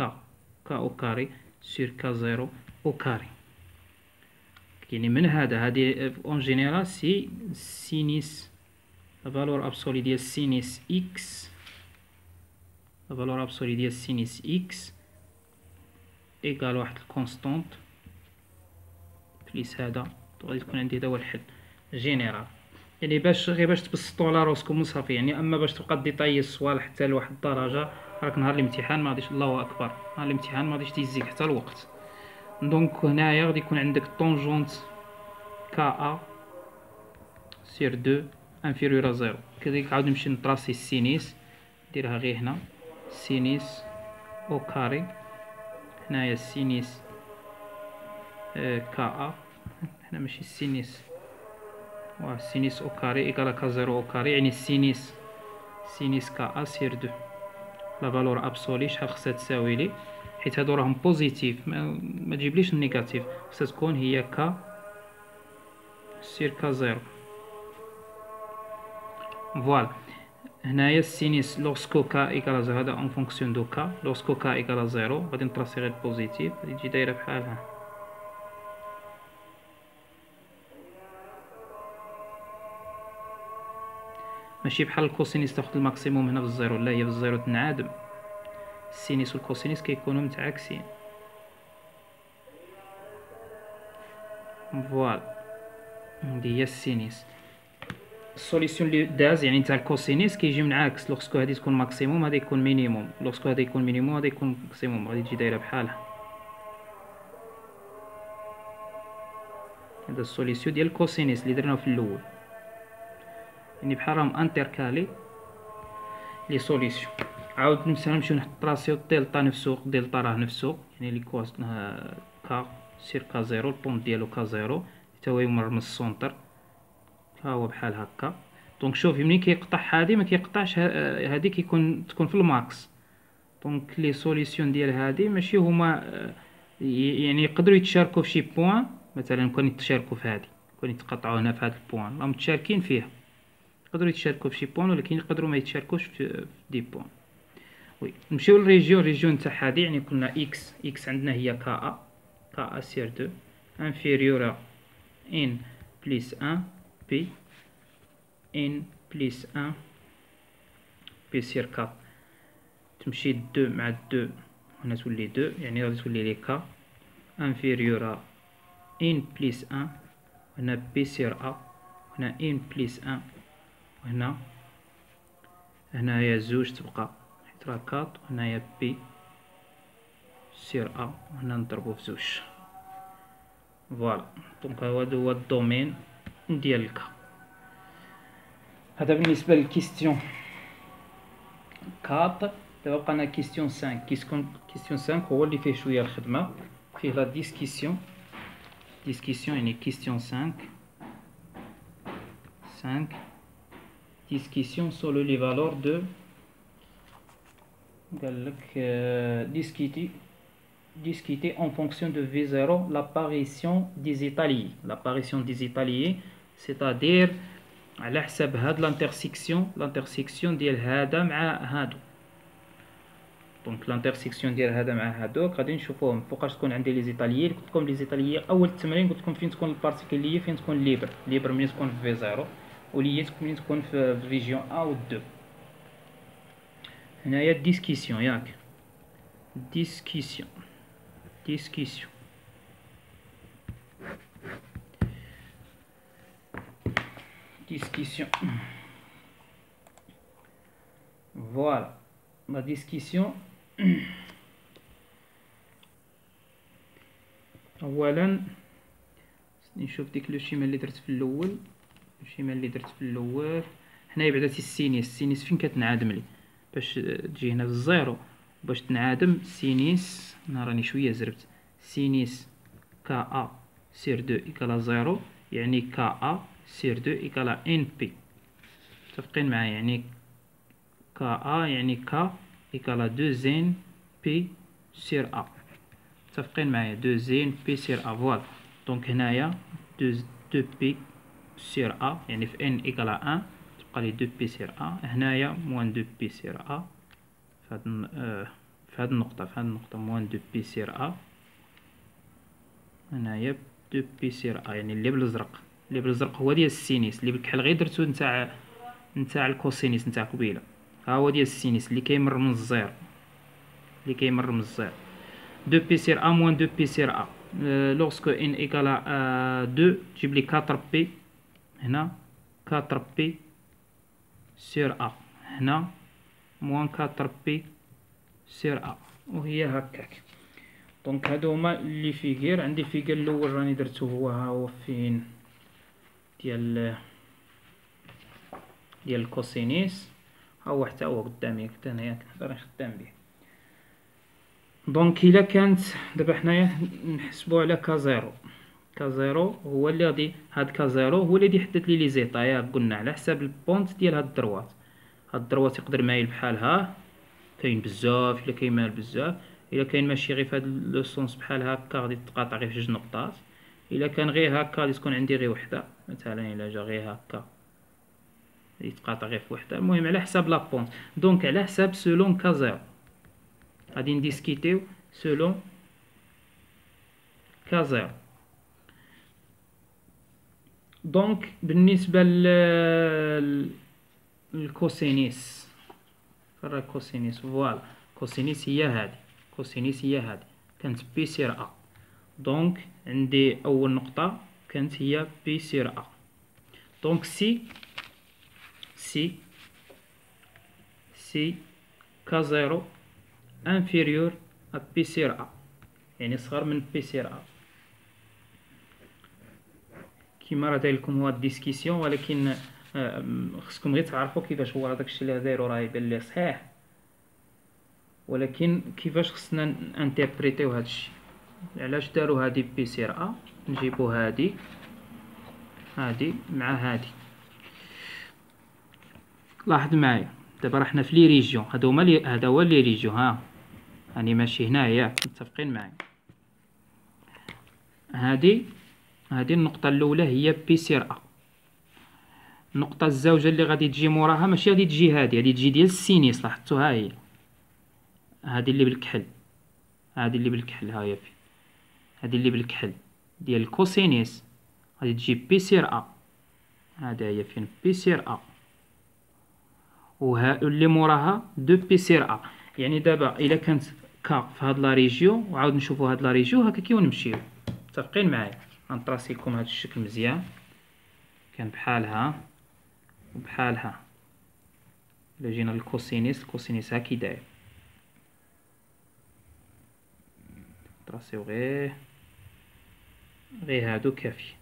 au carré sur K0 au carré. يعني من هذه en général c'est sinus la valeur absolue ديال sinus x، la valeur absolue ديال sinus x égale واحد الكونستانت بليس هذا، غادي تكون عندي هذا هو الحل جينيرال. يعني غير باش تبسطوا على راسكم وصافي، يعني اما باش تبقى ديطايي السؤال حتى لواحد الدرجه راك نهار الامتحان ما غاديش، الله اكبر، نهار الامتحان ما غاديش تيزيك حتى الوقت. دونك هنايا غادي يكون عندك طونجونت كا ا سير 2 انفيريور ا زيرو. كذلك عاود نمشي نطراسي السينيس، نديرها غير هنا سينيس او كاري، هنايا سينيس كا ا، هنا ماشي سينيس سينيس او كاري ايكال كا زيرو او كاري، يعني سينيس كا ا سير دو. لا فالور ابسولي شحال خصها تساوي لي، حيت هادو راهم بوزيتيف، ما تجيبليش النيجاتيف، خصها تكون هي كا سير كا زيرو. فوالا هنايا السينيس لوغسكو كا ايكال زيرو، هذا اون فونكسيون دو كا، لوغسكو كا ايكال زيرو غادي نطراسي غير بوزيتيف، غادي تجي دايره بحالها. ماشي بحال الكوسينيس تاخد الماكسيموم هنا بالزيرو، لا هي بالزيرو تنعدم. السينيس والكوسينيس كيكونوا متعاكسين. فوالا هادي هي السينيس. السوليسيون اللي داز يعني نتاع الكوسينيس كيجي من عكس، لوغسكو هادي تكون ماكسيموم هادي يكون مينيموم، لوغسكو هادي يكون مينيموم هادي يكون ماكسيموم، غادي تجي دايره بحالها. هذا السوليسيون ديال الكوسينيس اللي درناه في الاول، يعني بحال راهم انتركالي لي سوليسيون. عاود مثلا نمشيو نطراسيو دلتا نفسو، دلتا راه نفسو يعني لي كواس كا سير كا زيرو، البونط ديالو كا زيرو حتى هو يمر من السونتر، ها هو بحال هكا. دونك شوفي ملي كيقطع هادي ما كيقطعش هادي، تكون في الماكس. دونك لي سوليسيون ديال هادي ماشي هما يعني يقدروا يتشاركوا في شي بوين، مثلا كون يتشاركوا في هادي، كون يتقطعوا هنا في هاد البوين راهم متشاركين فيها، يقدروا يتشاركوا في شي بوين، ولكن يقدروا ما يتشاركوش في دي بوين. وي نمشيو للريجيون تاع هادي، يعني قلنا اكس عندنا هي كا ا سير دو انفيريور ان بليس ان بي ان بليس ان بي سير كا، تمشي دو مع دو هنا تولي دو، يعني غادي تولي لي كا انفيريور ان بليس ان، هنا بي سير ا، هنا ان بليس ان، وهنا هنايا زوج تبقى حيت راه كاط، وهنايا بي سير ا، وهنا نضربو في زوج. فوالا دونك هذا هو الدومين ديال الكا. هذا بالنسبة للكيستيون 4. دابا بقانا كيستيون 5. كيستيون 5 هو اللي فيه شوية الخدمة، فيه لا ديسكيسيون يعني كيستيون 5 discussion sur les valeurs de discuter en fonction de V0 l'apparition des étaliers. L'apparition des étaliers, c'est-à-dire على حسب هاد الانترسيكسيون ديال هذا مع هادو. دونك الانترسيكسيون ديال هذا مع هادوك غادي نشوفوهم فوقاش تكون عندي لي زيتاليي. قلت لكم لي زيتاليي اول التمرين قلت لكم فين تكون البارتيكوليه، فين تكون ليبر ملي تكون في V0، ولي ملي تكون في الريجيون A و 2. هنايا ديسكيسيون ياك ديسكيسيون فوالا لا ديسكيسيون. اولا نشوف ديك لو شيما اللي درت في الاول، هنايا بعدا السينيس فين كتنعدم لي باش تجي هنا في الزيرو، باش تنعدم سينيس انا راني شويه زربت، سينيس كا ا سير دو ايكالا زيرو، يعني كا ا سير دو ايكالا ان بي. متفقين معايا؟ يعني كا ا يعني كا ايكالا 2 زين بي سير ا. متفقين معايا؟ 2 زين بي سير ا. فوالا دونك هنايا 2 بي سير ا، يعني في ان ايكالا 1 تبقى لي 2 بي سير ا، هنايا موان 2 بي سير ا في هاد النقطة موان 2 بي سير ا، هنايا 2 بي سير ا، يعني اللي بالازرق هو ديال السينيس، اللي بالكحل غير درتو نتاع الكوسينيس نتاع قبيله. ها هو ديال السينيس اللي كيمر من الزيرو، 2 بي سير ا موان 2 بي سير ا. لوغسكو ان ايكالا 2 تجيب لي 4 بي، هنا 4 بي سير ا، هنا موان 4 بي سير ا، وهي هكاك. دونك هادو هما لي فيغير. عندي الفيغير الاول راني درتو ها هو فين ديال الكوسينيس، ها هو حتى هو قدامي حتى هنايا راني خدام به. دونك الا كانت دابا حنايا نحسبو على كا زيرو، كازيرو هو اللي غادي، هاد كازيرو هو اللي غادي يحدد لي زيتا، ياك قلنا على حساب البونت ديال هاد الدروات. هاد الدروات يقدر مايل بحال ها، كاين بزاف الا كاين مايل بزاف، الا كاين ماشي غير في هاد لو سونس بحال هكا غادي تقاطع غير في جوج نقطات، الا كان غير هكا غادي تكون عندي غير وحده، مثلا الا جا غير هكا غادي تقاطع غير في وحده. المهم على حساب لا بونت، دونك على حساب سولون كازيرو غادي نديسكيتيو سولون كازيرو. دونك بالنسبه للكوسينيس، فرا كوسينيس، فوالا كوسينيس هي هادي، كوسينيس هي هادي كانت بي سير ا. دونك عندي اول نقطه كانت هي بي سير ا. دونك سي كا زيرو انفيريور ا بي سير ا، يعني صغر من بي سير ا. كيما راه داير لكم هو الديسكسيون، ولكن خصكم غير تعرفوا كيفاش هو هذاك الشيء اللي دايرو راه يبان لي صحيح، ولكن كيفاش خصنا انتربريتيو هذا الشيء. علاش داروا هذه بي سير ا، نجيبو هذه مع هذه. لاحظ معايا دابا راه حنا في لي ريجيون، هذا هو لي ريجيون، ها راني ماشي هنايا، متفقين معايا. هذه النقطة الأولى هي بي سير ا. النقطة الزوجة اللي غادي تجي موراها ماشي غادي تجي هذه، غادي تجي ديال السينيس، لاحظتو ها هي هذه اللي بالكحل، هذه اللي بالكحل، ها هي هذه اللي بالكحل ديال الكوسينيس غادي تجي بي سير ا، هذا هي فين بي سير ا، وها اللي موراها دو بي سير ا. يعني دابا الا كانت كا في هاد لا ريجيون وعاود نشوفو هاد لا ريجيون هكا كي ونمشيو، متفقين معايا. غنطراسي لكم هاد الشكل مزيان، كان بحالها وبحالها. الا جينا للكوسينيس، الكوسينيس هاكي داير، طراسيو غير هادو كافي.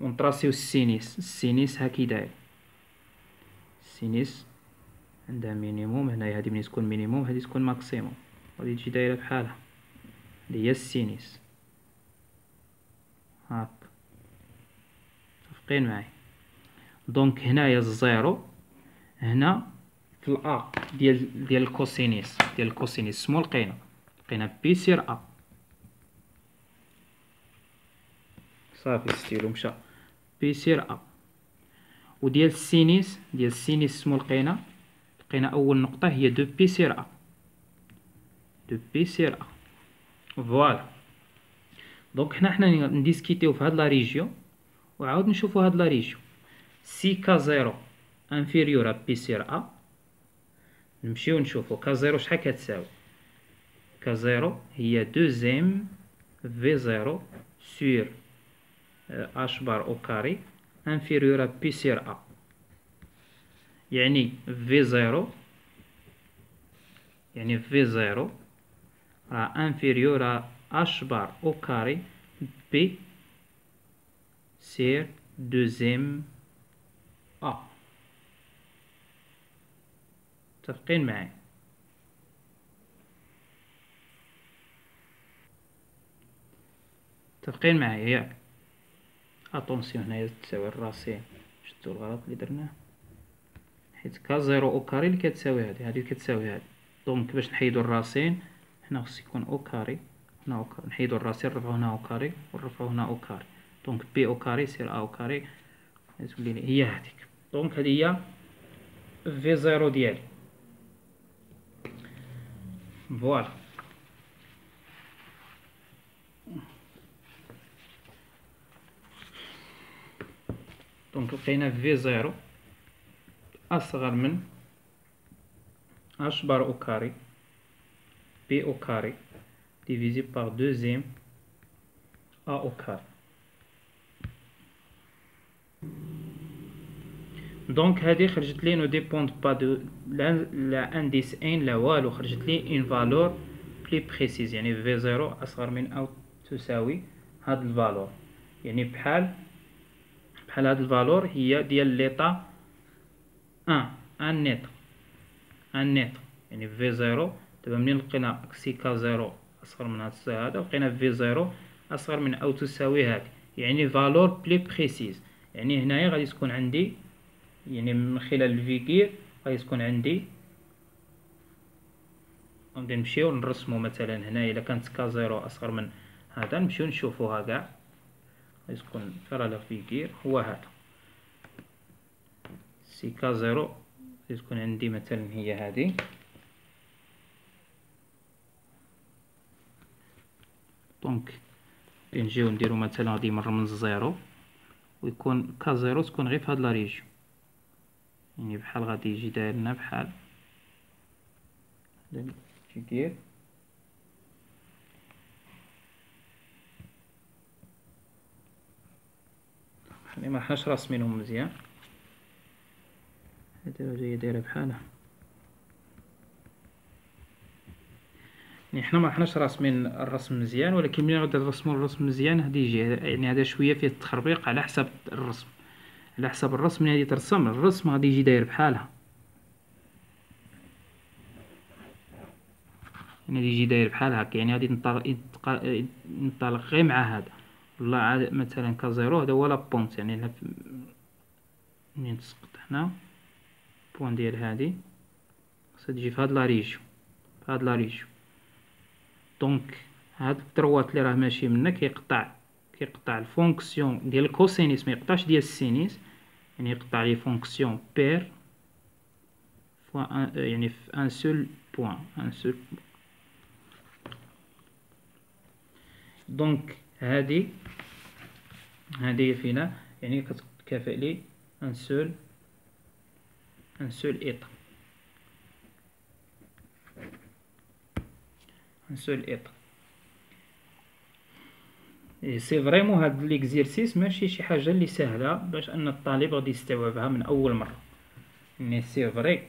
ونطراسيو السينيس هاكي داير، السينيس عندها مينيموم، هنايا هادي ملي تكون مينيموم هادي تكون ماكسيموم، غادي تجي دايره بحالها، هادي هي السينيس هاك، متفقين معايا. دونك هنايا الزيرو، هنا في الأ ديال الكوسينيس سمو لقينا بي سير أ، صافي ستيلو مشى بي سير أ. وديال السينيس سمو لقينا أول نقطة هي دو بي سير أ، فوالا. دونك حنا نديسكيتيو في هاد لا ريجيون وعاود نشوفو هاد لا ريجيون. سي كا زيرو انفيريور ا بي سير ا، نمشيو نشوفو كا زيرو شحال كتساوي. كا زيرو هي دوزيام في زيرو سور اش بار او كاري انفيريور ا بي سير ا، يعني في زيرو راه انفيريور ا اش بار او كاري بي سير دوزيام ا، متفقين معايا. ياك اتونسيون هنايا تساوي الراسين، شفتو الغلط اللي درناه، حيت كا زيرو او كاري اللي كتساوي هادي اللي كتساوي هادي. دونك باش نحيدو الراسين هنا خص يكون او كاري، هنا او كاري، نحيدو الراسين نرفعو هنا او كاري ونرفعو هنا او كاري، دونك بي او كاري سير ا او كاري، تولي هي هاديك. دونك هادي هي في زيرو ديالي، فوالا. دونك لقينا في زيرو أصغر من اش بار او كاري بي او كاري ديفيزي بار دوزيام ا او كاري. دونك هادي خرجت لي نو ديبوند با دو لا انديس ان لا والو، خرجت لي اون فالور بلي بريسيز، يعني في زيرو اصغر من او تساوي هاد الفالور، يعني بحال هاد الفالور هي ديال ليطا ان نيتر، يعني في زيرو. دابا منين لقينا سي كا زيرو اصغر من هاد السي هذا، لقينا في زيرو أصغر من أو تساوي هذه، يعني فالور بلي بريسيز. يعني هنايا غادي تكون عندي، يعني من خلال الفيكير غادي تكون عندي، غادي نمشيو نرسمو مثلا هنايا إلا كانت كا زيرو أصغر من هذا، نمشيو نشوفوها كاع. غادي تكون باراليل فيكير هو هذا، سي كا زيرو غادي تكون عندي مثلا هي هذه. دونك نجيو نديرو مثلا غادي نرمز زيرو، ويكون كا زيرو تكون غير في هاد لا ريجيون، يعني بحال غادي يجي داير لنا بحال فيكير. يعني ما حناش راسمينهم مزيان، هادي جايه دايره بحالها، يعني حنا ما حناش راسمين الرسم مزيان، ولكن ملي غادي نرسمو الرسم مزيان غادي يجي، يعني هذا شويه فيه التخربيق على حسب الرسم. على حسب الرسم ملي غادي ترسم الرسم غادي يجي داير بحالها، يعني غادي يجي داير بحال هكا، يعني غادي ينطلق غير مع هذا. والله عاد مثلا كازيرو هذا هو لابونت، يعني منين تسقط هنا بوان ديال هادي خاصها تجي في هاد لا ريجيون، في هاد لا ريجيون. دونك هاد الدروات اللي راه ماشي منا كيقطع الفونكسيون ديال الكوسينيس، ما يقطعش ديال السينيس، يعني يقطع لي فونكسيون بير فوا يعني في ان سول بوان، ان سول. دونك هادي فينا يعني كتكافئ لي ان سول ايطا، ان سول ايطا. سي فريمون هاد ليكزيرسيس ماشي شي حاجه اللي سهله باش ان الطالب غادي يستوعبها من اول مره، يعني سي فري.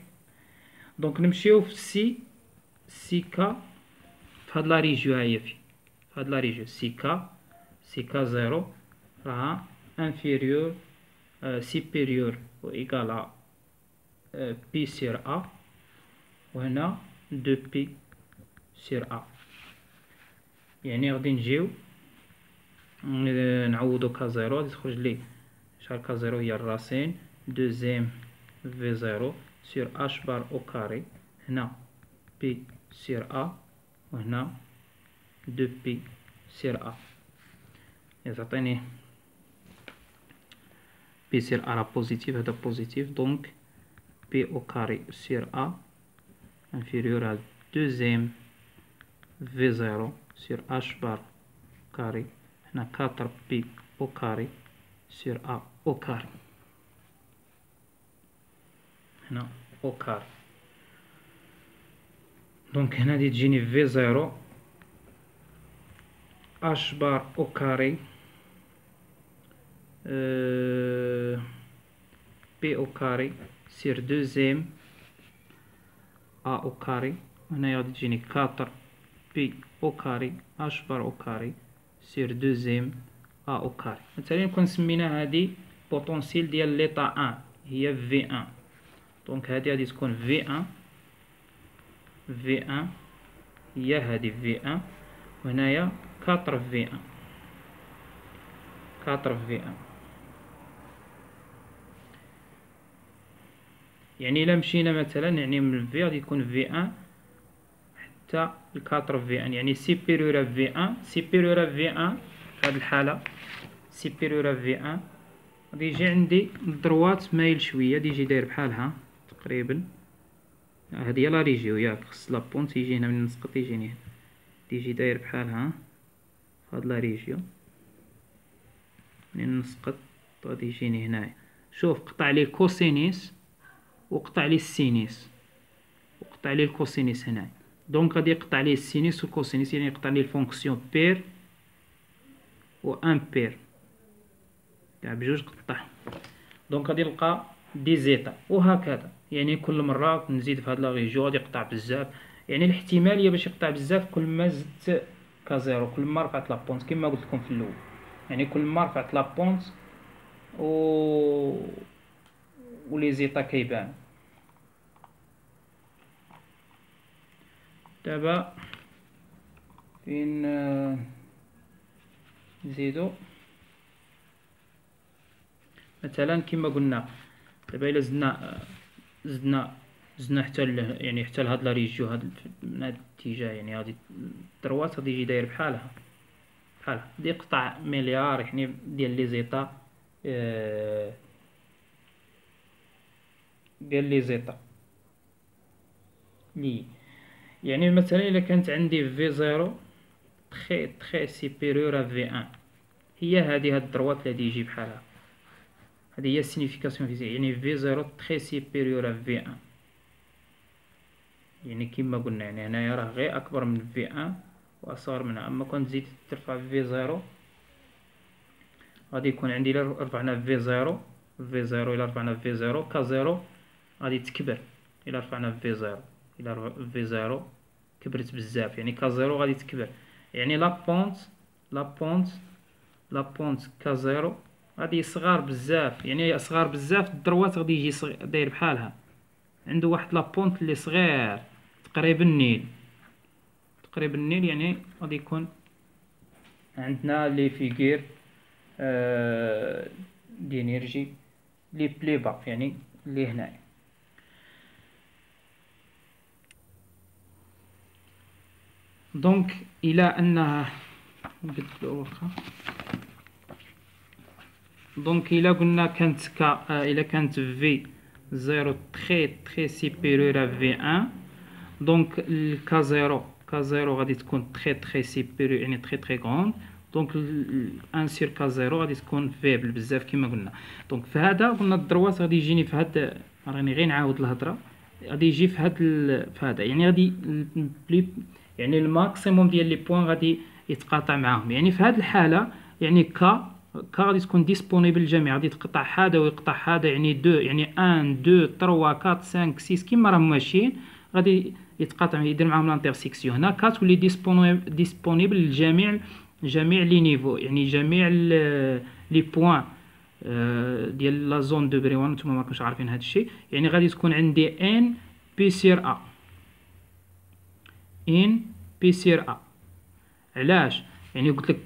دونك نمشيو في سي كا في هاد لا ريجيو، هي في هاد لا ريجيو سي كا زيرو راها انفيريور سيبيريور و ايكال ا بي سير ا، وهنا دو بي سير ا. يعني غادي نجيو نعوضو كا زيرو، غادي تخرج لي شحال كا زيرو هي الراسين دوزيام في زيرو سير اش بار او كاري، هنا بي سير ا وهنا دو بي سير ا. تعطيني بي سير ا راه بوزيتيف، هذا بوزيتيف، دونك بي او كاري سير ا انفيريور à دوزيام في زيرو سير اش بار كاري، هنا 4 بي او كاري سير ا او كاري، هنا او كاري. دونك هنا غادي تجيني في زيرو اش بار او كاري بي او كاري سير دوزيام ا او كاري، هنا غادي تجيني 4 بي او كاري اش بار او كاري سير دوزيام ا او كاري. مثلا يمكن سمينا هادي بوتونسيل ديال ليطا 1 هي في 1، دونك هادي غادي تكون في 1 هي هادي في 1، وهنايا 4 في 1. يعني الا مشينا مثلا يعني من في غادي يكون في 1 حتى ل 4 في 1، يعني سيبيريور في 1 سيبيريور في 1 في هاد الحالة سيبيريور في 1 غادي يجي عندي الدروات مايل شوية، غادي يجي داير بحالها تقريبا. هادي هي لا ريجيو ياك، خص لابونت يجي هنا من نسقط يجيني هنا، يجي داير بحالها في هاد لا ريجيو. منين نسقط غادي يجيني هنايا، شوف قطع لي الكوسينيس وقطع لي السينيس وقطع لي الكوسينيس هنايا. دونك غادي يقطع لي السينيس والكوسينيس، يعني يقطع لي الفونكسيون بير و امبير كاع بجوج قطع. دونك غادي نلقى دي زيتا وهكذا، يعني كل مره نزيد في هاد لا ريجيو غادي يقطع بزاف. يعني الاحتماليه باش يقطع بزاف كل ما زدت كازيرو، كل ما رفعت لابونت كما قلت لكم في الاول، يعني كل ما رفعت لابونت ولي زيتا كيبان. دابا فين نزيدو مثلا كما قلنا دابا الا زدنا حتى يعني حتى لهاد لا ريجيو هاد من هاد الاتجاه، يعني هادي الدروات غادي يجي داير بحالها غادي يقطع مليار يعني ديال لي زيتا ديال لي زيتا لي يعني مثلا الا كانت عندي في زيرو تخي سيبيريور ا في ان، هي هاد الدروات اللي غادي يجي بحالها، هذه هي السينيفيكاسيون فيزيك، يعني في زيرو تخي سيبيريور ا في ان، يعني كما قلنا يعني هنايا راه غير اكبر من في ان واصغر منها. اما كنت تزيد ترفع في زيرو غادي يكون عندي الا رفعنا في زيرو الا رفعنا في زيرو ك زيرو غادي تكبر، الا رفعنا في زيرو الا في زيرو كبرت بزاف، يعني ك زيرو غادي تكبر، يعني لا بونت ك زيرو غادي صغار بزاف، يعني صغار بزاف الدروات غادي يجي داير بحالها، عنده واحد لا بونت اللي صغير تقريبا النيل، يعني غادي يكون عندنا لي فيغير دينيرجي لي بلي با، يعني اللي هنايا. دونك الى انها نبدلو واخا، دونك الى قلنا كانت الى كانت في زيرو تخي سيبيريور في ان، دونك ك زيرو غادي تكون تخي سيبيريور يعني تخي غروند، دونك ان سير ك زيرو غادي تكون فيبل بزاف كما قلنا. دونك في هذا قلنا الدروات غادي يجيني في هاد، راني غير نعاود الهضره، غادي يجي في هاد في هذا، يعني غادي يعني الماكسيموم ديال لي بوين غادي يتقاطع معاهم، يعني في هاد الحاله يعني ك غادي تكون ديسپونيبل للجميع، غادي تقطع هذا ويقطع هذا، يعني دو يعني 1 2 3 4 5 6 كيما راهم ماشيين غادي يتقاطع يدير معاهم لانترسيكسيون. هنا كتولي ديسپونيبل للجميع، جميع لي نيفو، يعني جميع لي بوين ديال لا زون دو بريوان. نتوما ماراكمش عارفين هذا الشيء، يعني غادي تكون عندي ان بي سير ا، ان بي سير ا. علاش؟ يعني قلت لك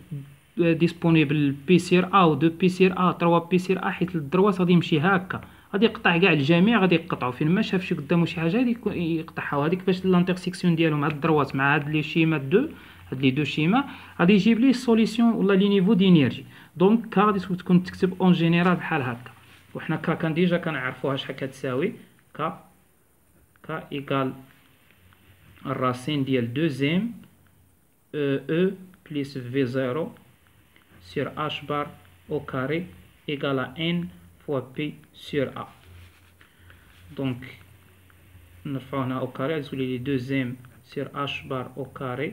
ديسپونيبل بي سير ا و دو بي سير ا 3 بي سير ا، حيت الدروات غادي يمشي هكا، غادي يقطع كاع الجميع، غادي يقطعوا فين ما شاف شي قدامه شي حاجه غادي يقطعها. وهذيك باش لانترسيكسيون ديالهم هاد الدروات مع هاد لي شيما دو، هاد لي دو شيما غادي يجيب لي سوليسيون ولا لي نيفو دينيرجي. دونك ك غادي تكون تكتب اون جينيرال بحال هكا، وحنا ك كان ديجا كنعرفوها شحال كتساوي، ك ايكال الراسين ديال دوزيام او بليس في زيرو sur h bar au carré égale à n fois p sur a. Donc نرفعو هنا au carré غتولي لي دوزيام sur h bar au carré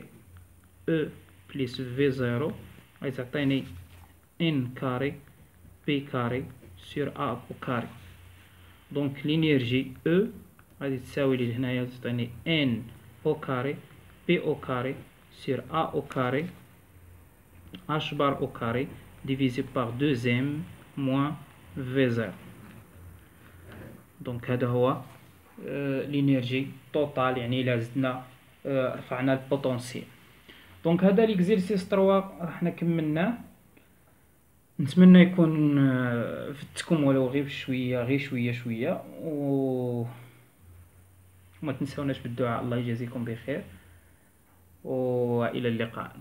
e plus v0 غادي تعطيني n carré p carré sur a au carré. دونك لينيرجي e غادي تساوي لي هنايا تعطيني n au carré p au carré sur a au carré h bar au carré divisé par 2m moins v0. دونك هذا هو لينيرجي توتال، يعني الا زدنا رفعنا البوتونسيال. دونك هذا ليكزيرسيس 3 حنا كملناه، نتمنى يكون فدتكم ولو غير شويه وما تنسوناش بالدعاء. الله يجازيكم بخير والى اللقاء.